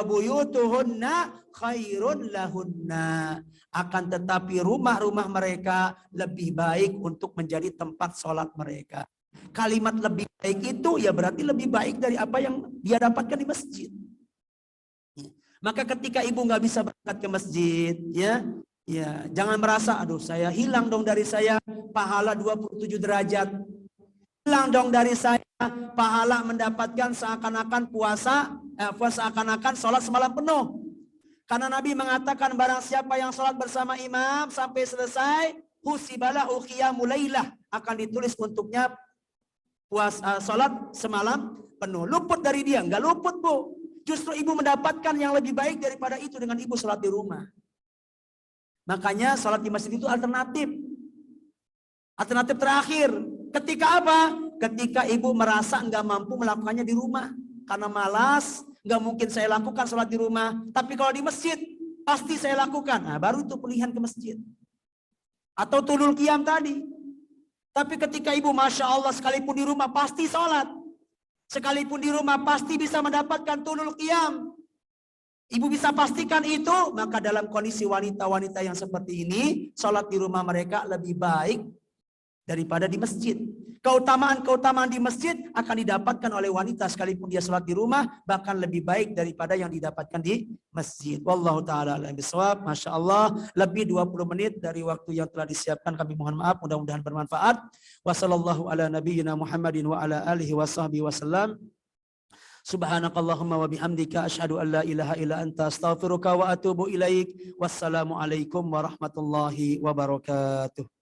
buyutuhunna khairun lahunna. Akan tetapi rumah-rumah mereka lebih baik untuk menjadi tempat sholat mereka. Kalimat lebih baik itu ya berarti lebih baik dari apa yang dia dapatkan di masjid. Maka ketika ibu nggak bisa berangkat ke masjid, ya jangan merasa, aduh saya hilang dong dari saya pahala 27 derajat. Hilang dong dari saya pahala mendapatkan seakan-akan puasa seakan-akan sholat semalam penuh. Karena Nabi mengatakan barang siapa yang sholat bersama imam sampai selesai, husibalahu qiyamul lailah, akan ditulis untuknya puasa sholat semalam penuh. Luput dari dia, nggak luput bu. Justru ibu mendapatkan yang lebih baik daripada itu dengan ibu sholat di rumah. Makanya sholat di masjid itu alternatif. Alternatif terakhir. Ketika apa? Ketika ibu merasa nggak mampu melakukannya di rumah. Karena malas, nggak mungkin saya lakukan sholat di rumah. Tapi kalau di masjid, pasti saya lakukan. Nah, baru itu pilihan ke masjid. Atau tulul qiyam tadi. Tapi ketika ibu Masya Allah sekalipun di rumah pasti sholat. Sekalipun di rumah pasti bisa mendapatkan tulul qiyam. Ibu bisa pastikan itu, maka dalam kondisi wanita-wanita yang seperti ini, sholat di rumah mereka lebih baik daripada di masjid. Keutamaan-keutamaan di masjid akan didapatkan oleh wanita sekalipun dia sholat di rumah, bahkan lebih baik daripada yang didapatkan di masjid. Wallahu ta'ala a'lam bishawab. Masya Allah, lebih 20 menit dari waktu yang telah disiapkan. Kami mohon maaf, mudah-mudahan bermanfaat. Wassallallahu ala nabiyyina Muhammadin wa ala alihi wa sahbihi wasallam. Subhanakallahumma wa bihamdika asyhadu an la ilaha illa anta astaghfiruka wa atubu ilaik. Wassalamualaikum warahmatullahi wabarakatuh.